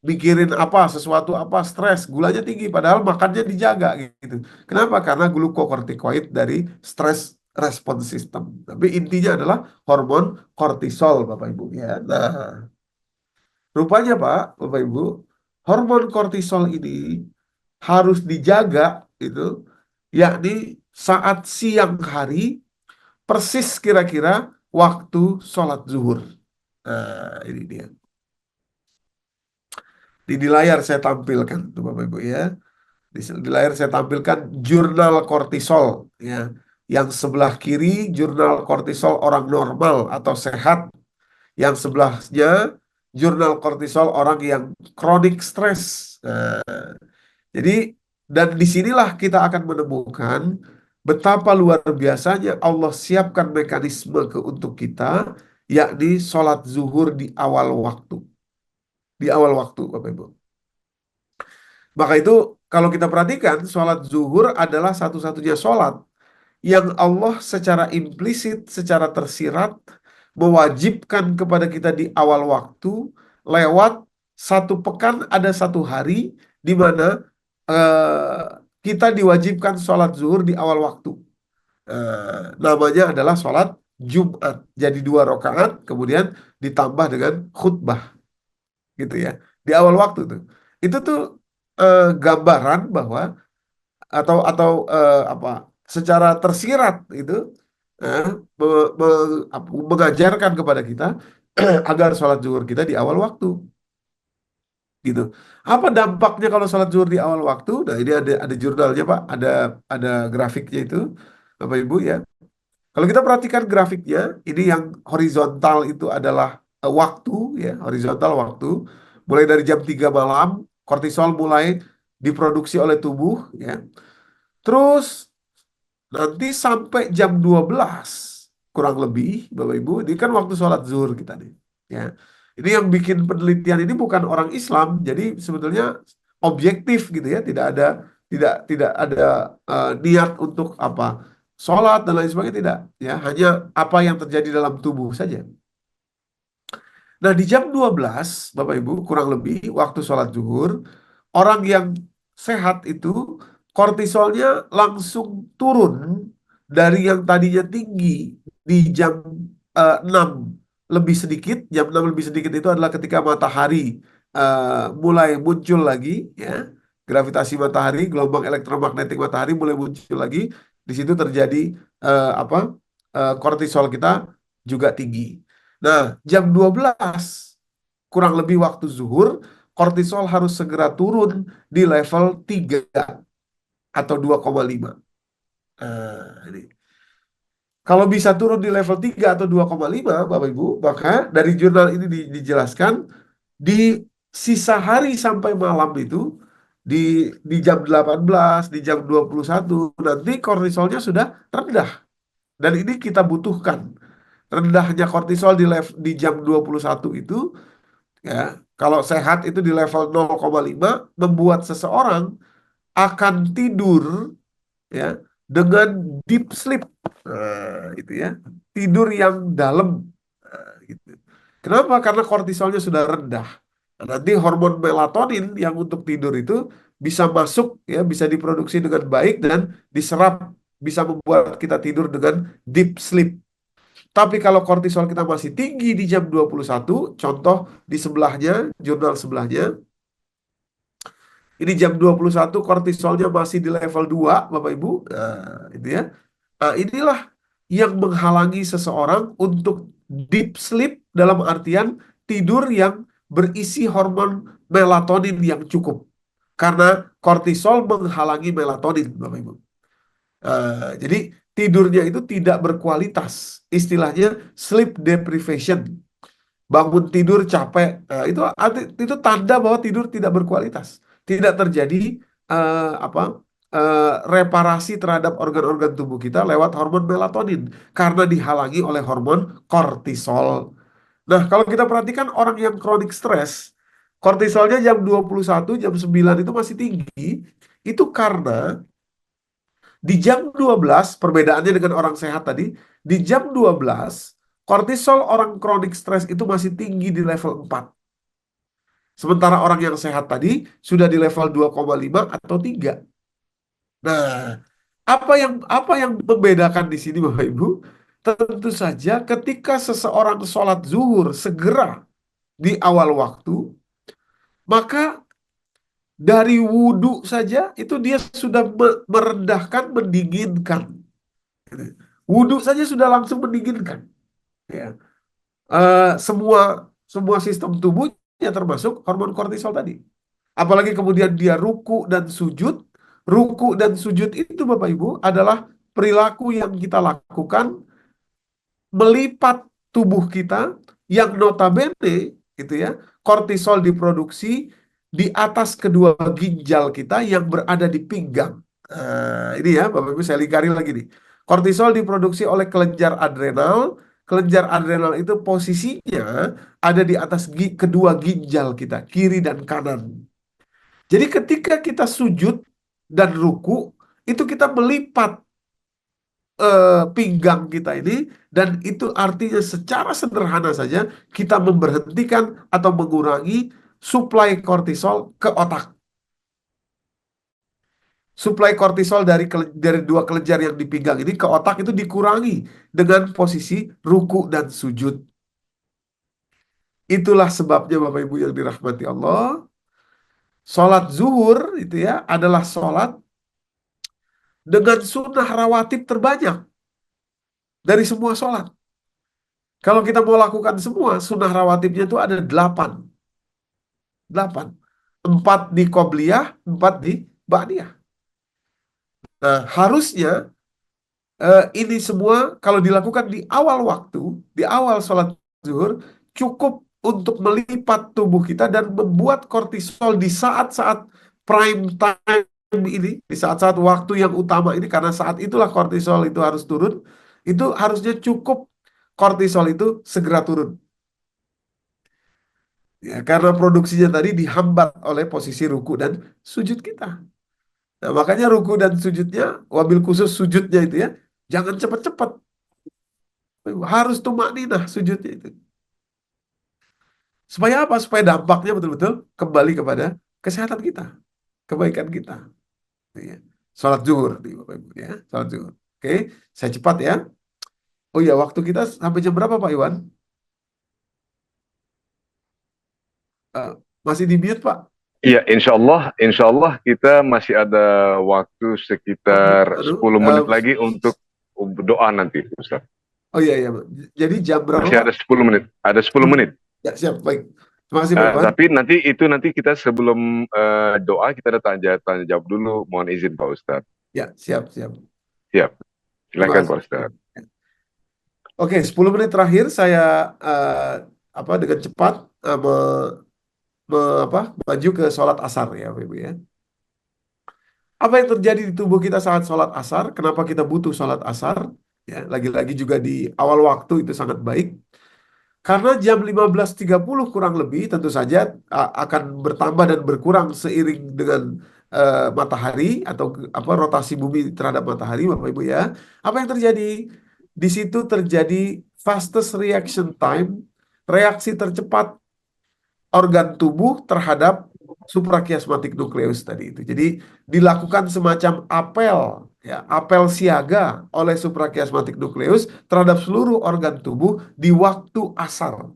mikirin sesuatu stres, gulanya tinggi padahal makannya dijaga gitu. Kenapa? Karena glukokortikoid dari stress response system. Tapi intinya adalah hormon kortisol, Bapak Ibu ya. Nah, rupanya Pak, Bapak Ibu, hormon kortisol ini harus dijaga itu, yakni saat siang hari, persis kira-kira waktu sholat zuhur. Nah, ini dia. Di layar saya tampilkan tuh Bapak Ibu ya. Di layar saya tampilkan jurnal kortisol ya. Yang sebelah kiri jurnal kortisol orang normal atau sehat. Yang sebelahnya jurnal kortisol orang yang kronik stres. Nah, jadi dan disinilah kita akan menemukan betapa luar biasanya Allah siapkan mekanisme untuk kita, yakni sholat zuhur di awal waktu. Di awal waktu, Bapak Ibu. Maka itu kalau kita perhatikan, sholat zuhur adalah satu-satunya sholat yang Allah secara implisit, secara tersirat, mewajibkan kepada kita di awal waktu, lewat satu pekan ada satu hari di mana eh, kita diwajibkan sholat zuhur di awal waktu. Namanya adalah sholat Jumat. Jadi 2 rakaat, kemudian ditambah dengan khutbah, gitu ya. Di awal waktu tuh. Itu tuh gambaran bahwa atau secara tersirat itu eh, mengajarkan kepada kita agar sholat zuhur kita di awal waktu gitu. Apa dampaknya kalau sholat zuhur di awal waktu? Nah, ini ada jurnalnya Pak, ada grafiknya itu Bapak Ibu ya. Kalau kita perhatikan grafiknya, ini yang horizontal itu adalah waktu ya, horizontal waktu. Mulai dari jam 3 malam, kortisol mulai diproduksi oleh tubuh ya. Terus nanti sampai jam 12 kurang lebih Bapak Ibu, ini kan waktu sholat zuhur kita nih. Ya. Ini yang bikin penelitian ini bukan orang Islam, jadi sebetulnya objektif gitu ya, tidak ada niat untuk sholat dan lain sebagainya tidak, ya hanya apa yang terjadi dalam tubuh saja. Nah, di jam 12, Bapak Ibu, kurang lebih waktu sholat zuhur, orang yang sehat itu kortisolnya langsung turun dari yang tadinya tinggi di jam 6 lebih sedikit. Jam 6 lebih sedikit itu adalah ketika matahari mulai muncul lagi, ya. Gravitasi matahari, gelombang elektromagnetik matahari mulai muncul lagi. Di situ terjadi apa? Kortisol kita juga tinggi. Nah, jam 12 kurang lebih waktu zuhur, kortisol harus segera turun di level 3 atau 2,5. Nah, ini. Kalau bisa turun di level 3 atau 2,5, Bapak Ibu, maka dari jurnal ini dijelaskan di sisa hari sampai malam itu di jam 18, di jam 21 nanti kortisolnya sudah rendah. Dan ini kita butuhkan. Rendahnya kortisol di jam 21 itu, ya, kalau sehat itu di level 0,5, membuat seseorang akan tidur, ya, dengan deep sleep. Itu ya, tidur yang dalam. Gitu. Kenapa? Karena kortisolnya sudah rendah. Nah, nanti hormon melatonin yang untuk tidur itu bisa masuk, ya, bisa diproduksi dengan baik dan diserap, bisa membuat kita tidur dengan deep sleep. Tapi kalau kortisol kita masih tinggi di jam 21, contoh di sebelahnya, jurnal sebelahnya, ini jam 21 kortisolnya masih di level 2, Bapak Ibu. Nah, itu ya. Nah, inilah yang menghalangi seseorang untuk deep sleep dalam artian tidur yang berisi hormon melatonin yang cukup. Karena kortisol menghalangi melatonin, Bapak Ibu. Jadi tidurnya itu tidak berkualitas. Istilahnya sleep deprivation. Bangun tidur capek. Nah, itu tanda bahwa tidur tidak berkualitas. Tidak terjadi apa reparasi terhadap organ-organ tubuh kita lewat hormon melatonin karena dihalangi oleh hormon kortisol. Nah, kalau kita perhatikan orang yang kronik stres, kortisolnya jam 21, jam 9 itu masih tinggi. Itu karena di jam 12, perbedaannya dengan orang sehat tadi, di jam 12, kortisol orang kronik stres itu masih tinggi di level 4. Sementara orang yang sehat tadi sudah di level 2,5 atau 3. Nah, apa yang membedakan di sini, Bapak Ibu? Tentu saja ketika seseorang sholat zuhur segera di awal waktu, maka dari wudhu saja itu dia sudah merendahkan, mendinginkan. Wudhu saja sudah langsung mendinginkan. Ya. Semua semua sistem tubuhnya termasuk hormon kortisol tadi. Apalagi kemudian dia ruku dan sujud. Ruku dan sujud itu, Bapak Ibu, adalah perilaku yang kita lakukan melipat tubuh kita yang notabene, gitu ya, kortisol diproduksi di atas kedua ginjal kita yang berada di pinggang. Ini ya, Bapak Ibu, saya lingkari lagi nih. Kortisol diproduksi oleh kelenjar adrenal. Kelenjar adrenal itu posisinya ada di atas kedua ginjal kita, kiri dan kanan. Jadi ketika kita sujud dan ruku, itu kita melipat pinggang kita ini, dan itu artinya secara sederhana saja kita memberhentikan atau mengurangi suplai kortisol ke otak. Suplai kortisol dari dua kelenjar yang di pinggang ini ke otak itu dikurangi dengan posisi ruku dan sujud. Itulah sebabnya, Bapak Ibu yang dirahmati Allah, sholat zuhur itu ya adalah sholat dengan sunnah rawatib terbanyak dari semua sholat. Kalau kita mau lakukan semua, sunnah rawatibnya itu ada 8. 8. 4 di qobliyah, 4 di ba'diyah. Nah, harusnya ini semua kalau dilakukan di awal waktu, di awal sholat zuhur, cukup untuk melipat tubuh kita dan membuat kortisol di saat-saat prime time ini, di saat-saat waktu yang utama ini, karena saat itulah kortisol itu harus turun, itu harusnya cukup kortisol itu segera turun. Ya, karena produksinya tadi dihambat oleh posisi ruku dan sujud kita. Nah, makanya ruku dan sujudnya, wabil khusus sujudnya itu ya, jangan cepat-cepat. Harus tumakninah sujudnya itu. Supaya apa? Supaya dampaknya betul-betul kembali kepada kesehatan kita, kebaikan kita. Ya. Sholat zuhur nih Bapak Ibu ya, sholat zuhur. Oke, saya cepat ya. Oh ya, waktu kita sampai jam berapa Pak Iwan? Eh, masih di mute Pak? Iya, insya Allah kita masih ada waktu sekitar Aduh, 10 menit lagi untuk doa nanti, Ustaz. oh iya iya. Jadi jam berapa Masih Pak? ada 10 menit. Ada 10 menit. Ya siap, baik. Terima kasih Pak Iwan. Tapi nanti kita sebelum doa kita ada tanya jawab dulu. Mohon izin Pak Ustadz. Ya, siap, siap. Siap. Terima Silakan kasih. Pak Ustadz. Oke, 10 menit terakhir saya dengan cepat maju ke sholat asar ya, Bapak Ibu ya. Apa yang terjadi di tubuh kita saat sholat asar? Kenapa kita butuh sholat asar? Ya, lagi-lagi juga di awal waktu itu sangat baik. Karena jam 15.30 kurang lebih tentu saja akan bertambah dan berkurang seiring dengan matahari atau rotasi bumi terhadap matahari, Bapak Ibu ya. Apa yang terjadi? Di situ terjadi fastest reaction time, reaksi tercepat organ tubuh terhadap suprachiasmatic nucleus tadi itu. Jadi dilakukan semacam apel, ya, apel siaga oleh suprachiasmatic nucleus terhadap seluruh organ tubuh di waktu asar.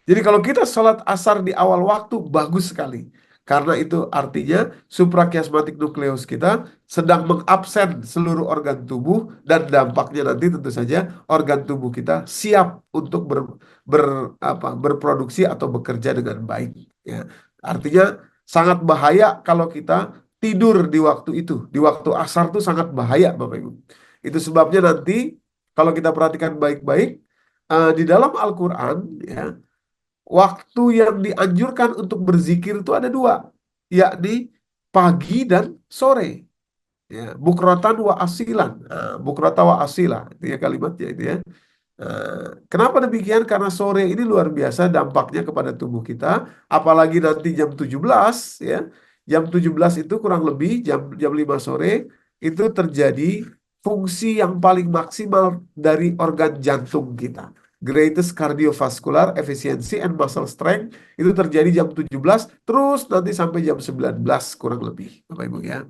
Jadi kalau kita sholat asar di awal waktu, bagus sekali. Karena itu artinya suprachiasmatic nucleus kita sedang mengabsen seluruh organ tubuh dan dampaknya nanti tentu saja organ tubuh kita siap untuk berproduksi atau bekerja dengan baik. Ya. Artinya sangat bahaya kalau kita tidur di waktu itu. Di waktu asar itu sangat bahaya Bapak Ibu. Itu sebabnya nanti kalau kita perhatikan baik-baik, di dalam Al-Quran ya, waktu yang dianjurkan untuk berzikir itu ada dua, yakni pagi dan sore. Ya, bukrotan wa asilan. Bukrota wa asila, itu ya kalimatnya itu ya. Kenapa demikian? Karena sore ini luar biasa dampaknya kepada tubuh kita, apalagi nanti jam 17 ya. Jam 17 itu kurang lebih jam 5 sore itu terjadi fungsi yang paling maksimal dari organ jantung kita. Greatest cardiovascular efficiency and muscle strength itu terjadi jam 17 terus nanti sampai jam 19 kurang lebih, Bapak Ibu ya.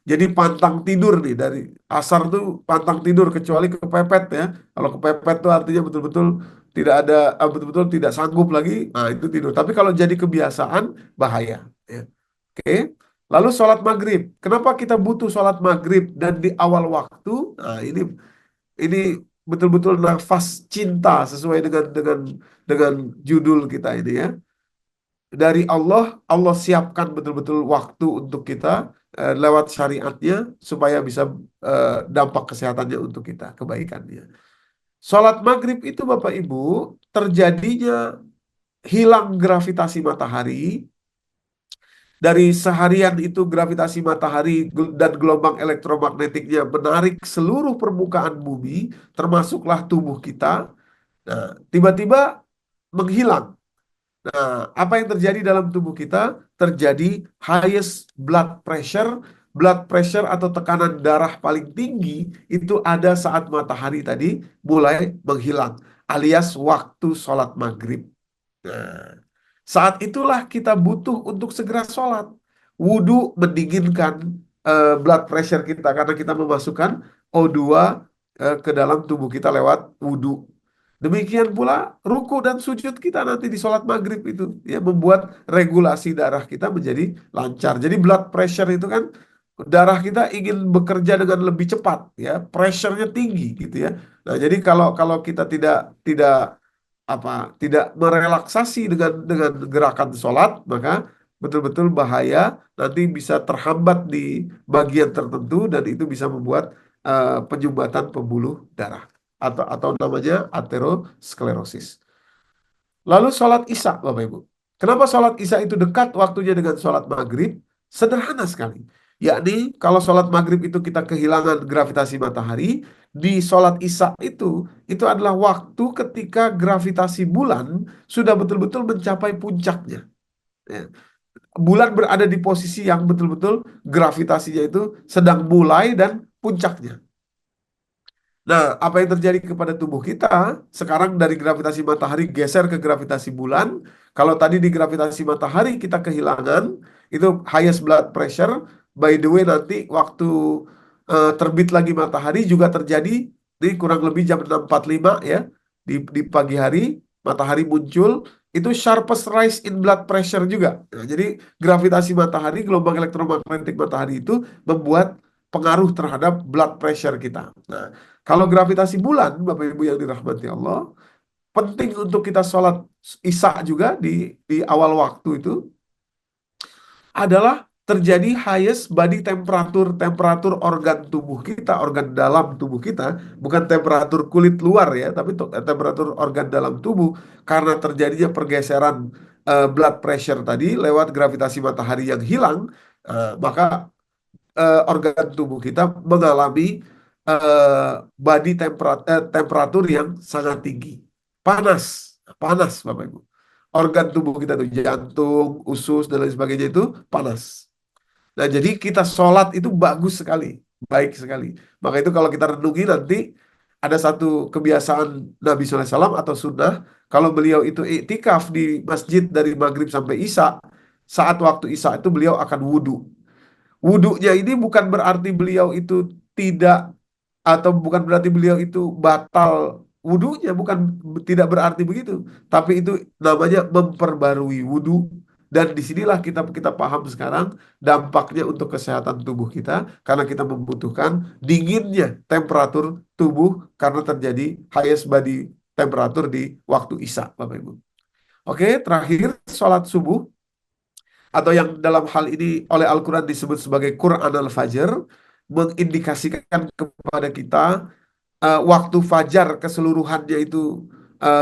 Jadi pantang tidur nih dari asar tuh pantang tidur kecuali kepepet ya. Kalau kepepet tuh artinya betul-betul tidak ada betul-betul tidak sanggup lagi, nah itu tidur. Tapi kalau jadi kebiasaan bahaya. Ya. Oke. Lalu sholat maghrib. Kenapa kita butuh sholat maghrib dan di awal waktu? Nah ini betul-betul nafas cinta sesuai dengan judul kita ini ya. Dari Allah, Allah siapkan betul-betul waktu untuk kita lewat syariatnya supaya bisa dampak kesehatannya untuk kita, kebaikannya. Sholat maghrib itu Bapak Ibu terjadinya hilang gravitasi matahari. Dari seharian itu gravitasi matahari dan gelombang elektromagnetiknya menarik seluruh permukaan bumi, termasuklah tubuh kita. Nah, tiba-tiba menghilang. Nah, apa yang terjadi dalam tubuh kita? Terjadi highest blood pressure atau tekanan darah paling tinggi itu ada saat matahari tadi mulai menghilang, alias waktu sholat maghrib. Nah, saat itulah kita butuh untuk segera sholat. Wudhu mendinginkan blood pressure kita karena kita memasukkan O2 ke dalam tubuh kita lewat wudhu. Demikian pula ruku dan sujud kita nanti di sholat maghrib itu ya membuat regulasi darah kita menjadi lancar. Jadi blood pressure itu kan darah kita ingin bekerja dengan lebih cepat ya, pressure-nya tinggi gitu ya. Nah, jadi kalau kalau kita tidak apa tidak merelaksasi dengan gerakan sholat, maka betul-betul bahaya nanti bisa terhambat di bagian tertentu dan itu bisa membuat penyumbatan pembuluh darah atau namanya aterosklerosis. Lalu sholat isya, Bapak Ibu. Kenapa sholat isya itu dekat waktunya dengan sholat maghrib? Sederhana sekali. Yakni kalau sholat maghrib itu kita kehilangan gravitasi matahari, di sholat isya itu adalah waktu ketika gravitasi bulan sudah betul-betul mencapai puncaknya. Ya. Bulan berada di posisi yang betul-betul gravitasinya itu sedang mulai dan puncaknya. Nah, apa yang terjadi kepada tubuh kita sekarang dari gravitasi matahari geser ke gravitasi bulan. Kalau tadi di gravitasi matahari kita kehilangan itu highest blood pressure. By the way, nanti waktu terbit lagi matahari juga terjadi di kurang lebih jam 6.45 ya. Di pagi hari matahari muncul itu sharpest rise in blood pressure juga. Nah, jadi gravitasi matahari, gelombang elektromagnetik matahari itu membuat pengaruh terhadap blood pressure kita. Nah, kalau gravitasi bulan, Bapak Ibu yang dirahmati Allah, penting untuk kita sholat Isya juga di awal waktu itu adalah terjadi highest body temperature, temperatur organ tubuh kita, organ dalam tubuh kita, bukan temperatur kulit luar ya, tapi temperatur organ dalam tubuh karena terjadinya pergeseran blood pressure tadi lewat gravitasi matahari yang hilang, maka organ tubuh kita mengalami body temperatur yang sangat tinggi. Panas, panas Bapak Ibu. Organ tubuh kita itu jantung, usus dan lain sebagainya itu panas. Nah, jadi kita sholat itu bagus sekali, baik sekali. Maka itu kalau kita renungi nanti ada satu kebiasaan Nabi SAW atau sunnah, kalau beliau itu iktikaf di masjid dari maghrib sampai isya, saat waktu isya itu beliau akan wudhu. Wudhunya ini bukan berarti beliau itu tidak atau bukan berarti beliau itu batal wudhunya, bukan, tidak berarti begitu. Tapi itu namanya memperbarui wudhu. Dan disinilah kita kita paham sekarang dampaknya untuk kesehatan tubuh kita karena kita membutuhkan dinginnya temperatur tubuh karena terjadi highest body temperature di waktu Isya, Bapak Ibu. Oke, terakhir sholat subuh atau yang dalam hal ini oleh Al-Quran disebut sebagai Quran al-Fajr, mengindikasikan kepada kita waktu fajar keseluruhannya itu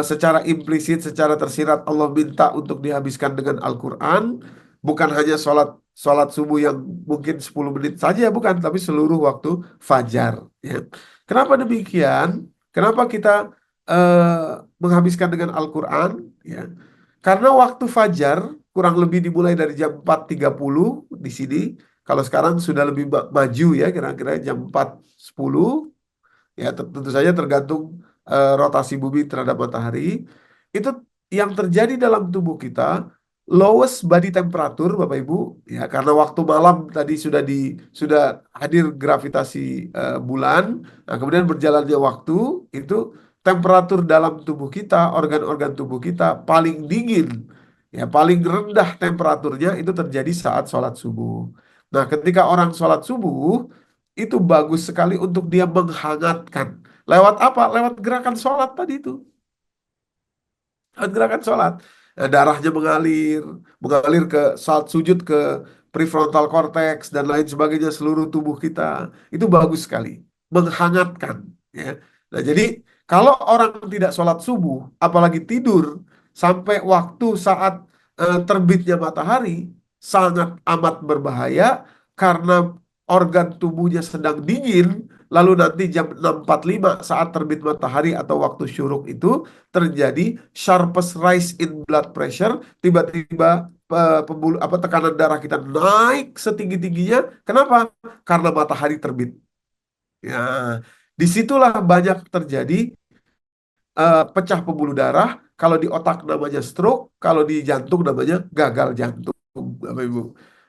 secara implisit, secara tersirat Allah minta untuk dihabiskan dengan Al-Quran, bukan hanya sholat sholat subuh yang mungkin 10 menit saja, bukan, tapi seluruh waktu fajar. Ya. Kenapa demikian? Kenapa kita menghabiskan dengan Al-Quran? Ya. Karena waktu fajar kurang lebih dimulai dari jam 4.30 di sini. Kalau sekarang sudah lebih maju ya, kira-kira jam 4.10. Ya, tentu saja tergantung rotasi bumi terhadap matahari. Itu yang terjadi dalam tubuh kita, lowest body temperature, Bapak Ibu, ya karena waktu malam tadi sudah hadir gravitasi bulan. Nah, kemudian berjalannya waktu itu temperatur dalam tubuh kita, organ-organ tubuh kita paling dingin, ya paling rendah temperaturnya itu terjadi saat sholat subuh. Nah, ketika orang sholat subuh itu bagus sekali untuk dia menghangatkan. Lewat apa? Lewat gerakan sholat tadi itu. Lewat gerakan sholat. Nah, darahnya mengalir ke saat sujud ke prefrontal cortex dan lain sebagainya seluruh tubuh kita. Itu bagus sekali. Menghangatkan. Ya. Nah, jadi kalau orang tidak sholat subuh, apalagi tidur sampai waktu saat terbitnya matahari, sangat amat berbahaya karena organ tubuhnya sedang dingin, lalu nanti jam 6.45 saat terbit matahari atau waktu syuruk itu terjadi sharpest rise in blood pressure, tiba-tiba pembuluh apa tekanan darah kita naik setinggi-tingginya. Kenapa? Karena matahari terbit. Ya, disitulah banyak terjadi pecah pembuluh darah. Kalau di otak namanya stroke, kalau di jantung namanya gagal jantung, Bapak Ibu.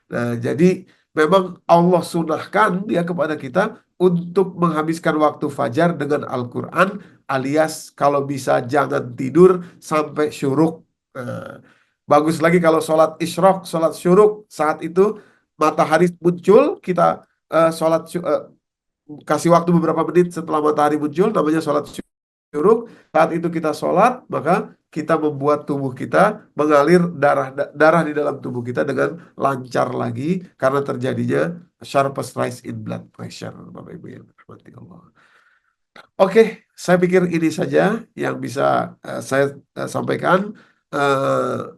Nah, jadi memang Allah sunahkan ya kepada kita untuk menghabiskan waktu fajar dengan Al-Quran, alias kalau bisa jangan tidur sampai syuruk. Nah, bagus lagi kalau sholat isyrok, sholat syuruk, saat itu matahari muncul, kita sholat kasih waktu beberapa menit setelah matahari muncul, namanya sholat syuruk. Saat itu kita sholat, maka kita membuat tubuh kita mengalir darah di dalam tubuh kita dengan lancar lagi karena terjadinya sharpest rise in blood pressure, Bapak Ibu yang dirahmati Allah. Oke, saya pikir ini saja yang bisa saya sampaikan. Eh,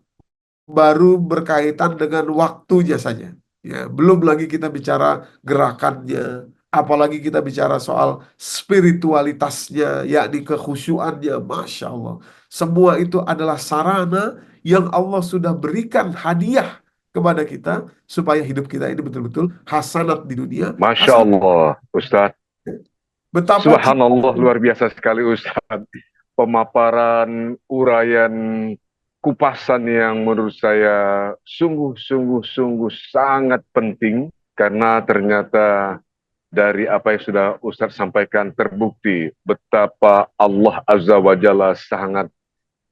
Baru berkaitan dengan waktunya saja. Ya, belum lagi kita bicara gerakannya, apalagi kita bicara soal spiritualitasnya, yakni kekhusyuannya, Masya Allah. Semua itu adalah sarana yang Allah sudah berikan hadiah kepada kita supaya hidup kita ini betul-betul hasanat di dunia, Masya hasanat. Allah, Ustadz. Betapa Subhanallah, luar biasa sekali Ustaz. Pemaparan, uraian, kupasan yang menurut saya sungguh-sungguh sangat penting karena ternyata dari apa yang sudah Ustaz sampaikan terbukti betapa Allah Azza wa Jalla sangat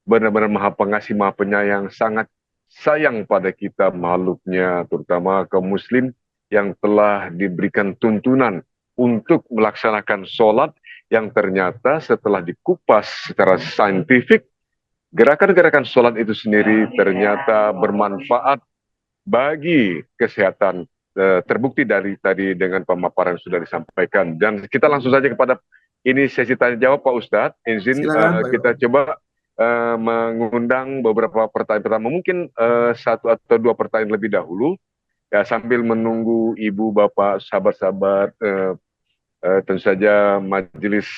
benar-benar maha pengasih, maha penyayang, sangat sayang pada kita makhluknya, terutama kaum muslim yang telah diberikan tuntunan untuk melaksanakan sholat yang ternyata setelah dikupas secara saintifik, gerakan-gerakan sholat itu sendiri ternyata bermanfaat bagi kesehatan. Terbukti dari tadi dengan pemaparan yang sudah disampaikan. Dan kita langsung saja kepada ini sesi tanya jawab Pak Ustadz. Izin silakan Pak kita Iwan. coba mengundang beberapa pertanyaan pertama. Mungkin satu atau dua pertanyaan lebih dahulu. Ya, sambil menunggu Ibu, Bapak, sahabat-sahabat, tentu saja majelis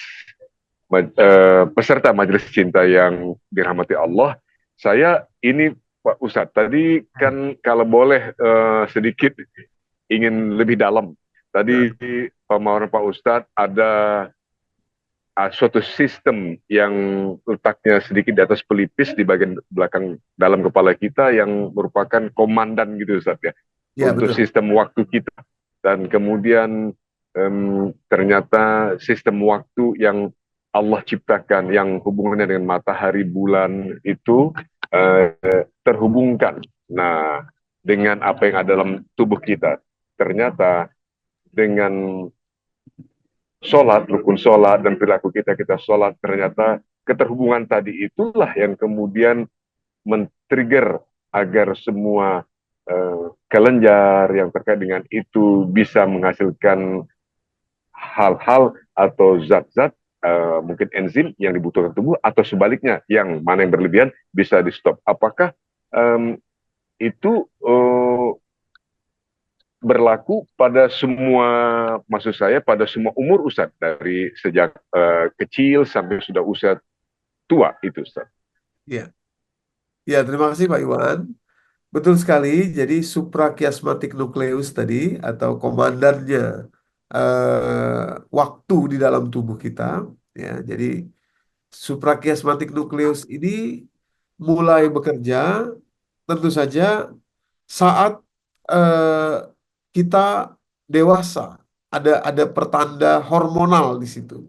peserta majelis cinta yang dirahmati Allah. Saya ini Pak Ustadz, tadi kan kalau boleh sedikit ingin lebih dalam. Nah, Tadi pemahaman Pak Ustadz ada suatu sistem yang letaknya sedikit di atas pelipis di bagian belakang dalam kepala kita yang merupakan komandan gitu Ustadz ya, ya untuk betul. sistem waktu kita. Dan kemudian ternyata sistem waktu yang Allah ciptakan yang hubungannya dengan matahari bulan itu eh, terhubungkan. Nah, dengan apa yang ada dalam tubuh kita. Ternyata dengan sholat, rukun sholat, dan perilaku kita, kita sholat, ternyata keterhubungan tadi itulah yang kemudian men-trigger agar semua kelenjar yang terkait dengan itu bisa menghasilkan hal-hal atau zat-zat mungkin enzim yang dibutuhkan tubuh atau sebaliknya yang mana yang berlebihan bisa di stop. Apakah um, itu berlaku pada semua, maksud saya pada semua umur Ustadz, dari sejak kecil sampai sudah usia tua itu Ustadz. Ya, ya terima kasih Pak Iwan. Betul sekali. Jadi suprachiasmatic nucleus tadi atau komandannya waktu di dalam tubuh kita. Ya, jadi suprachiasmatic nucleus ini mulai bekerja tentu saja saat eh, kita dewasa. Ada pertanda hormonal di situ.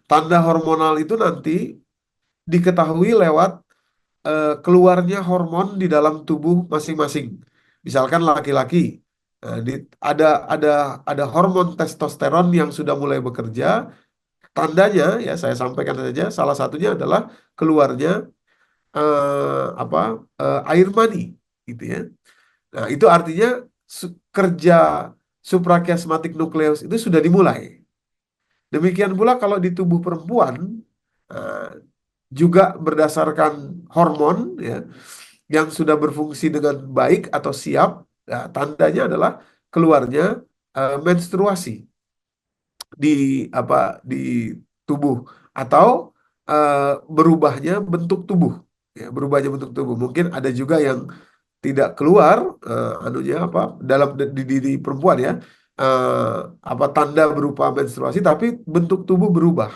Tanda hormonal itu nanti diketahui lewat keluarnya hormon di dalam tubuh masing-masing. Misalkan laki-laki, eh, di- ada ada ada hormon testosteron yang sudah mulai bekerja. Tandanya ya saya sampaikan saja. Salah satunya adalah keluarnya apa air mani, gitu ya. Nah itu artinya kerja suprachiasmatic nucleus itu sudah dimulai. Demikian pula kalau di tubuh perempuan eh, juga berdasarkan hormon ya yang sudah berfungsi dengan baik atau siap, ya, tandanya adalah keluarnya menstruasi di apa di tubuh atau eh, berubahnya bentuk tubuh, ya, berubahnya bentuk tubuh. Mungkin ada juga yang tidak keluar anunya apa dalam di diri perempuan ya, eh, apa tanda berupa menstruasi tapi bentuk tubuh berubah.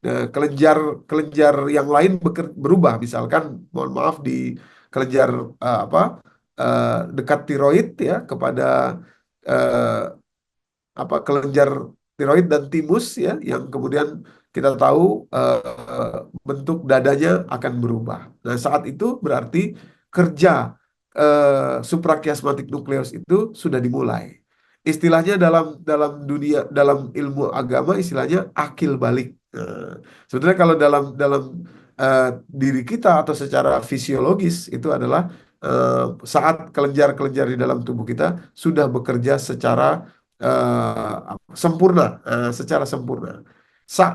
Nah, kelenjar kelenjar yang lain berubah, misalkan mohon maaf di kelenjar apa dekat tiroid ya kepada eh, apa kelenjar tiroid dan timus ya yang kemudian kita tahu bentuk dadanya akan berubah. Nah, saat itu berarti kerja suprachiasmatic nucleus itu sudah dimulai. Istilahnya dalam dalam dunia dalam ilmu agama istilahnya akil balik. Sebetulnya kalau dalam dalam eh, diri kita atau secara fisiologis itu adalah eh, saat kelenjar-kelenjar di dalam tubuh kita sudah bekerja secara sempurna, secara sempurna.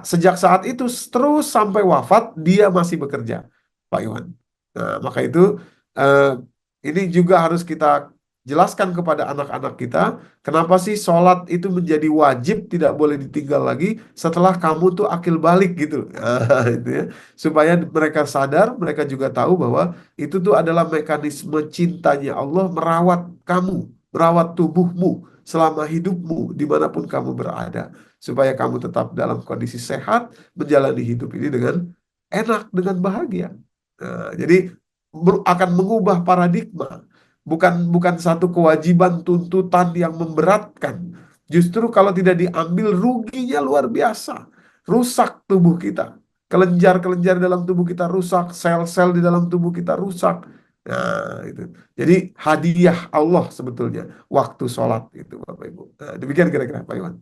Sejak saat itu terus sampai wafat dia masih bekerja, Pak Iwan. Nah, maka itu eh, ini juga harus kita jelaskan kepada anak-anak kita, kenapa sih sholat itu menjadi wajib, tidak boleh ditinggal lagi setelah kamu tuh akil balik gitu. Nah, itu ya. Supaya mereka sadar, mereka juga tahu bahwa itu tuh adalah mekanisme cintanya Allah merawat kamu, merawat tubuhmu selama hidupmu dimanapun kamu berada, supaya kamu tetap dalam kondisi sehat, menjalani hidup ini dengan enak, dengan bahagia. Nah, jadi akan mengubah paradigma, bukan bukan satu kewajiban tuntutan yang memberatkan. Justru kalau tidak diambil, ruginya luar biasa, rusak tubuh kita, kelenjar-kelenjar dalam tubuh kita rusak, sel-sel di dalam tubuh kita rusak. Nah, itu. Jadi hadiah Allah sebetulnya waktu sholat itu, Bapak Ibu. Nah, demikian kira-kira Pak Iwan.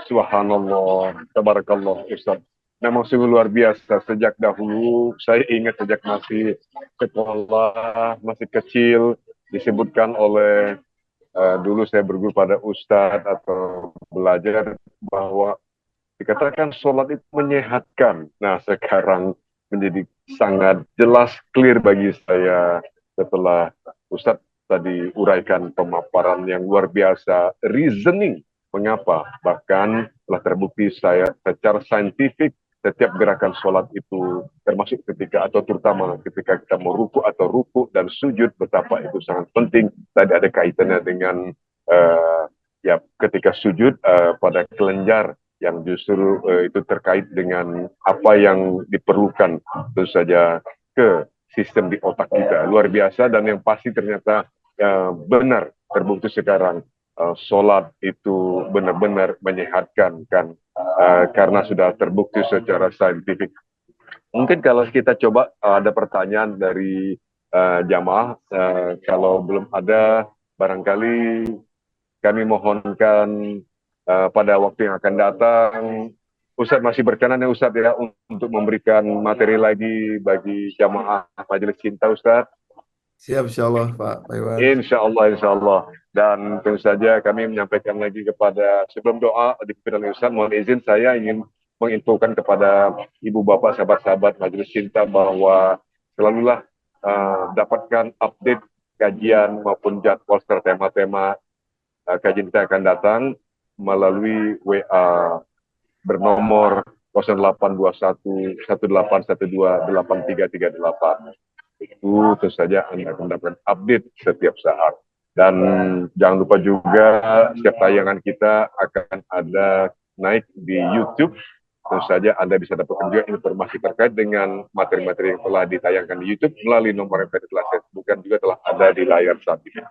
Subhanallah, tabarakallah Ustaz. Memang sungguh luar biasa. Sejak dahulu, saya ingat sejak masih sekolah, masih kecil, disebutkan oleh dulu saya berguru pada Ustadz atau belajar bahwa dikatakan sholat itu menyehatkan. Nah, sekarang menjadi sangat jelas, clear bagi saya setelah Ustadz tadi uraikan pemaparan yang luar biasa, reasoning mengapa. Bahkan telah terbukti saya secara saintifik setiap gerakan sholat itu termasuk ketika atau terutama ketika kita mau ruku atau ruku dan sujud betapa itu sangat penting. Tadi ada kaitannya dengan uh, ya ketika sujud pada kelenjar yang justru itu terkait dengan apa yang diperlukan tentu saja ke sistem di otak kita luar biasa dan yang pasti ternyata benar terbukti sekarang sholat itu benar-benar menyehatkan kan karena sudah terbukti secara saintifik. Mungkin kalau kita coba ada pertanyaan dari jamaah, kalau belum ada barangkali kami mohonkan pada waktu yang akan datang, Ustadz masih berkenan ya Ustadz ya untuk memberikan materi lagi bagi jamaah Majelis Cinta Ustadz. Siap, insya Allah Pak Iwan. Insya Allah, insya Allah. Dan tentu saja kami menyampaikan lagi kepada, sebelum doa dipimpin oleh Ustadz, mohon izin saya ingin menginfokan kepada ibu bapak sahabat-sahabat Majelis Cinta bahwa selalulah dapatkan update kajian maupun jadwal serta tema-tema kajian kita akan datang melalui WA bernomor 0821 1812 8338. Itu tentu saja Anda akan mendapatkan update setiap saat. Dan jangan lupa juga setiap tayangan kita akan ada naik di YouTube. Tentu saja Anda bisa dapatkan juga informasi terkait dengan materi-materi yang telah ditayangkan di YouTube melalui nomor yang telah saya sebutkan juga telah ada di layar saat ini.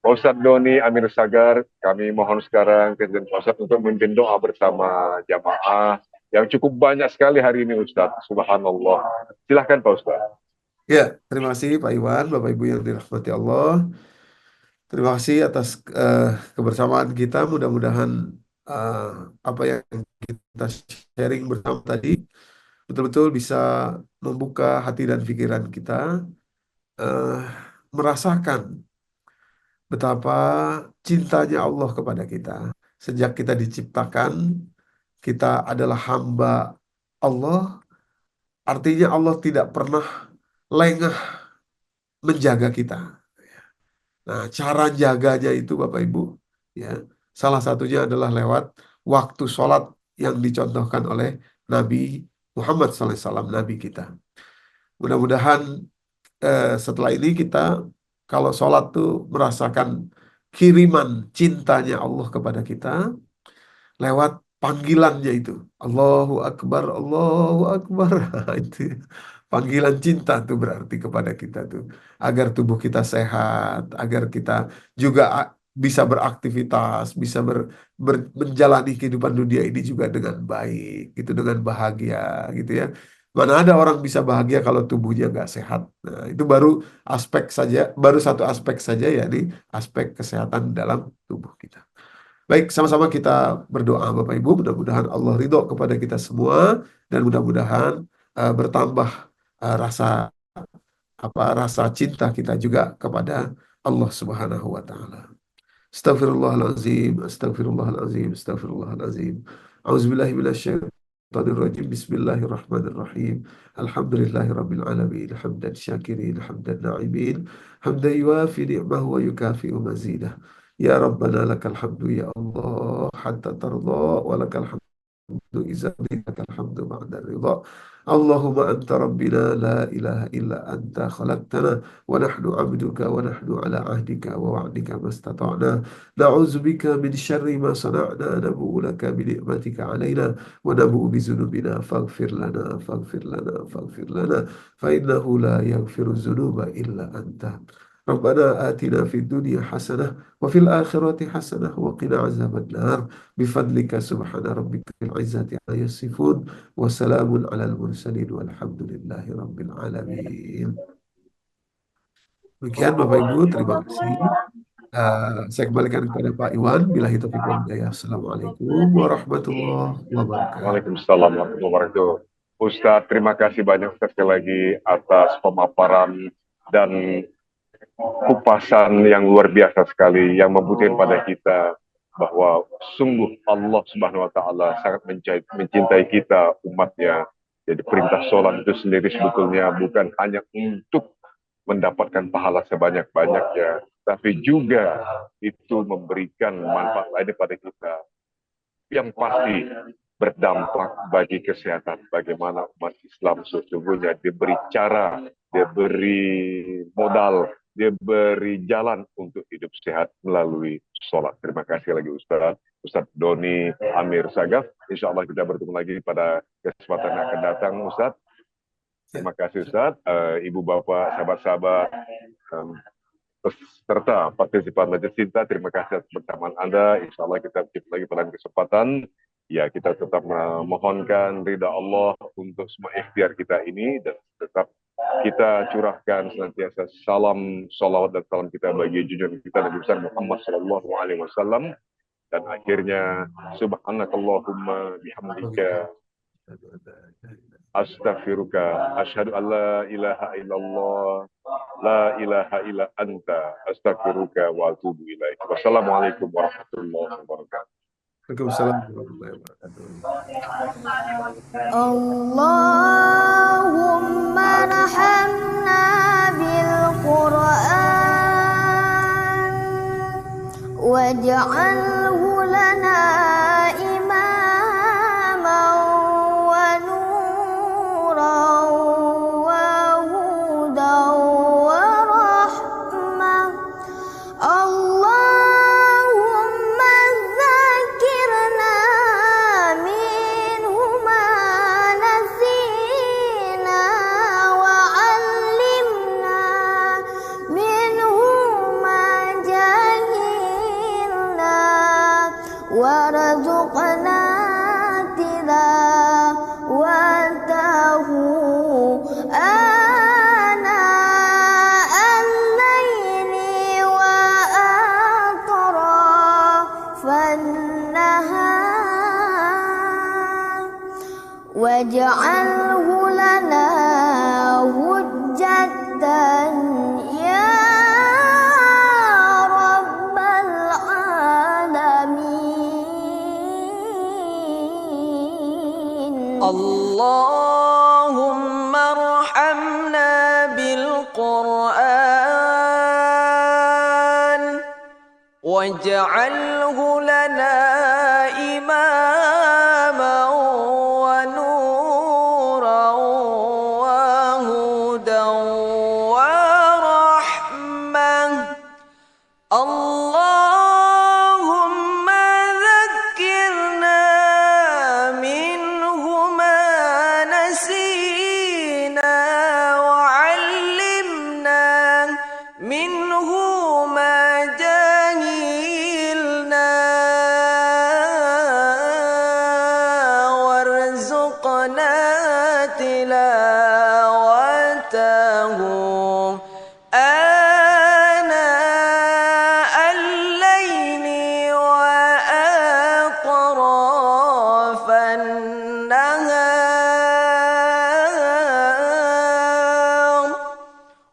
Ustadz Doni Amir Sagar, kami mohon sekarang Presiden Ustadz untuk memimpin doa bersama jamaah yang cukup banyak sekali hari ini Ustadz. Subhanallah. Silahkan Pak Ustadz. Ya, terima kasih Pak Iwan, Bapak Ibu yang dirahmati Allah. Terima kasih atas kebersamaan kita. Mudah-mudahan eh, apa yang kita sharing bersama tadi betul-betul bisa membuka hati dan pikiran kita, eh, merasakan betapa cintanya Allah kepada kita. Sejak kita diciptakan, kita adalah hamba Allah. Artinya Allah tidak pernah lengah menjaga kita. Nah, cara jaganya itu Bapak Ibu, ya, salah satunya adalah lewat waktu sholat yang dicontohkan oleh Nabi Muhammad SAW, Nabi kita. Mudah-mudahan setelah ini kita kalau sholat tuh merasakan kiriman cintanya Allah kepada kita lewat panggilannya itu. Allahu Akbar, Allahu Akbar. Itu panggilan cinta tuh berarti kepada kita tuh. Agar tubuh kita sehat, agar kita juga bisa beraktivitas, bisa menjalani kehidupan dunia ini juga dengan baik, gitu, dengan bahagia gitu ya. Mana ada orang bisa bahagia kalau tubuhnya nggak sehat. Nah, itu baru aspek saja, baru satu aspek saja, yakni aspek kesehatan dalam tubuh kita. Baik, sama-sama kita berdoa Bapak Ibu, mudah-mudahan Allah ridho kepada kita semua dan mudah-mudahan bertambah rasa rasa cinta kita juga kepada Allah Subhanahu wa taala. Astagfirullahalazim, astagfirullahalazim, astagfirullahalazim. Auzubillahi minasyaitonirrajim. Bismillahirrahmanirrahim. Alhamdulillahirabbil alamin. Hamdan syakirin, hamdan na'imin. Hamdan yuafi ni'mahu wa yukafi'u mazidah. Ya Rabbana lakal hamdu ya Allah hatta tarda wa lakal hamdu إذا لك الحمد بعد الرضا. اللهم أنت ربنا لا إله إلا أنت خلقتنا ونحن عبدك ونحن على عهدك ووعدك ما استطعنا نعوذ بك من شر ما صنعنا نبوء لك بنعمتك علينا ونبوء بذنوبنا فاغفر لنا فإنه لا يغفر الذنوب إلا أنت. ربنا آتنا في الدنيا حسنة وفي الآخرة حسنة وقنا عذاب النار بفضلك سبحان ربك العزة عما يصفون وسلام على المرسلين والحمد لله رب العالمين. Demikian Bapak Ibu, terima kasih. Saya kembalikan kepada Pak Iwan. Billahi taufiq wal hidayah. Assalamualaikum warahmatullahi wabarakatuh. Waalaikumsalam warahmatullahi wabarakatuh. Ustadz, terima kasih banyak sekali lagi atas pemaparan dan kupasan yang luar biasa sekali yang membuktikan pada kita bahwa sungguh Allah Subhanahu wa taala sangat mencintai kita umatnya. Jadi perintah sholat itu sendiri sebetulnya bukan hanya untuk mendapatkan pahala sebanyak-banyaknya, tapi juga itu memberikan manfaat lainnya pada kita. Yang pasti berdampak bagi kesehatan. Bagaimana umat Islam sesungguhnya diberi cara, diberi modal, diberi jalan untuk hidup sehat melalui sholat. Terima kasih lagi Ustadz Doni Amir Sagaf. Insya Allah kita bertemu lagi pada kesempatan yang akan datang, Ustadz. Terima kasih Ustadz, Ibu Bapak, sahabat-sahabat, serta partisipan Majelis Cinta, terima kasih atas pertemuan Anda. Insya Allah kita berjumpa lagi pada kesempatan. Ya, kita tetap memohonkan ridha Allah untuk semua ikhtiar kita ini dan tetap kita curahkan senantiasa salam, salawat dan salam kita bagi junjungan kita Nabi besar Muhammad Sallallahu Alaihi Wasallam. Dan akhirnya, subhanakallahumma bihamdika astaghfiruka asyhadu an la ilaha illallah la ilaha illa anta astaghfiruka wa atubu ilaik. Wassalamualaikum warahmatullahi wabarakatuh. Waalaikumsalam warahmatullahi wabarakatuh. Allahumma rahamna bil Qur'an waj'alhu lana warzuqna tilawatahu ana al-laili wa atrafan nahar waj'alhu lana hujjatan ya Allahumma arhamna bil Qur'an waj'alhu lana imaman wa nuran wa hudan wa rahmah. Allahumma dzakkirna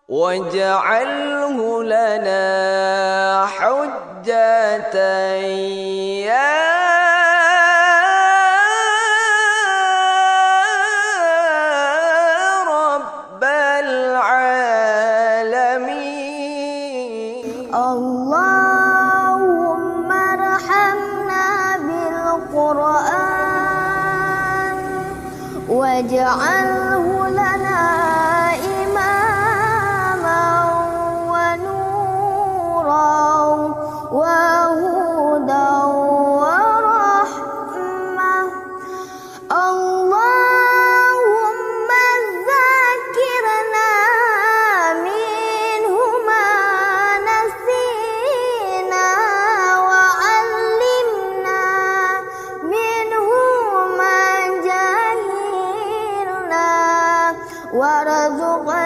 waj'alhu lana hujjatan ya rabbal alamin. Allahumma arhamna bil Qur'an واجعله لنا إماما ونورا وهدى ورحمة اللهم ذكرنا منه ما نسينا وعلمنا منه ما جهلنا وارزقنا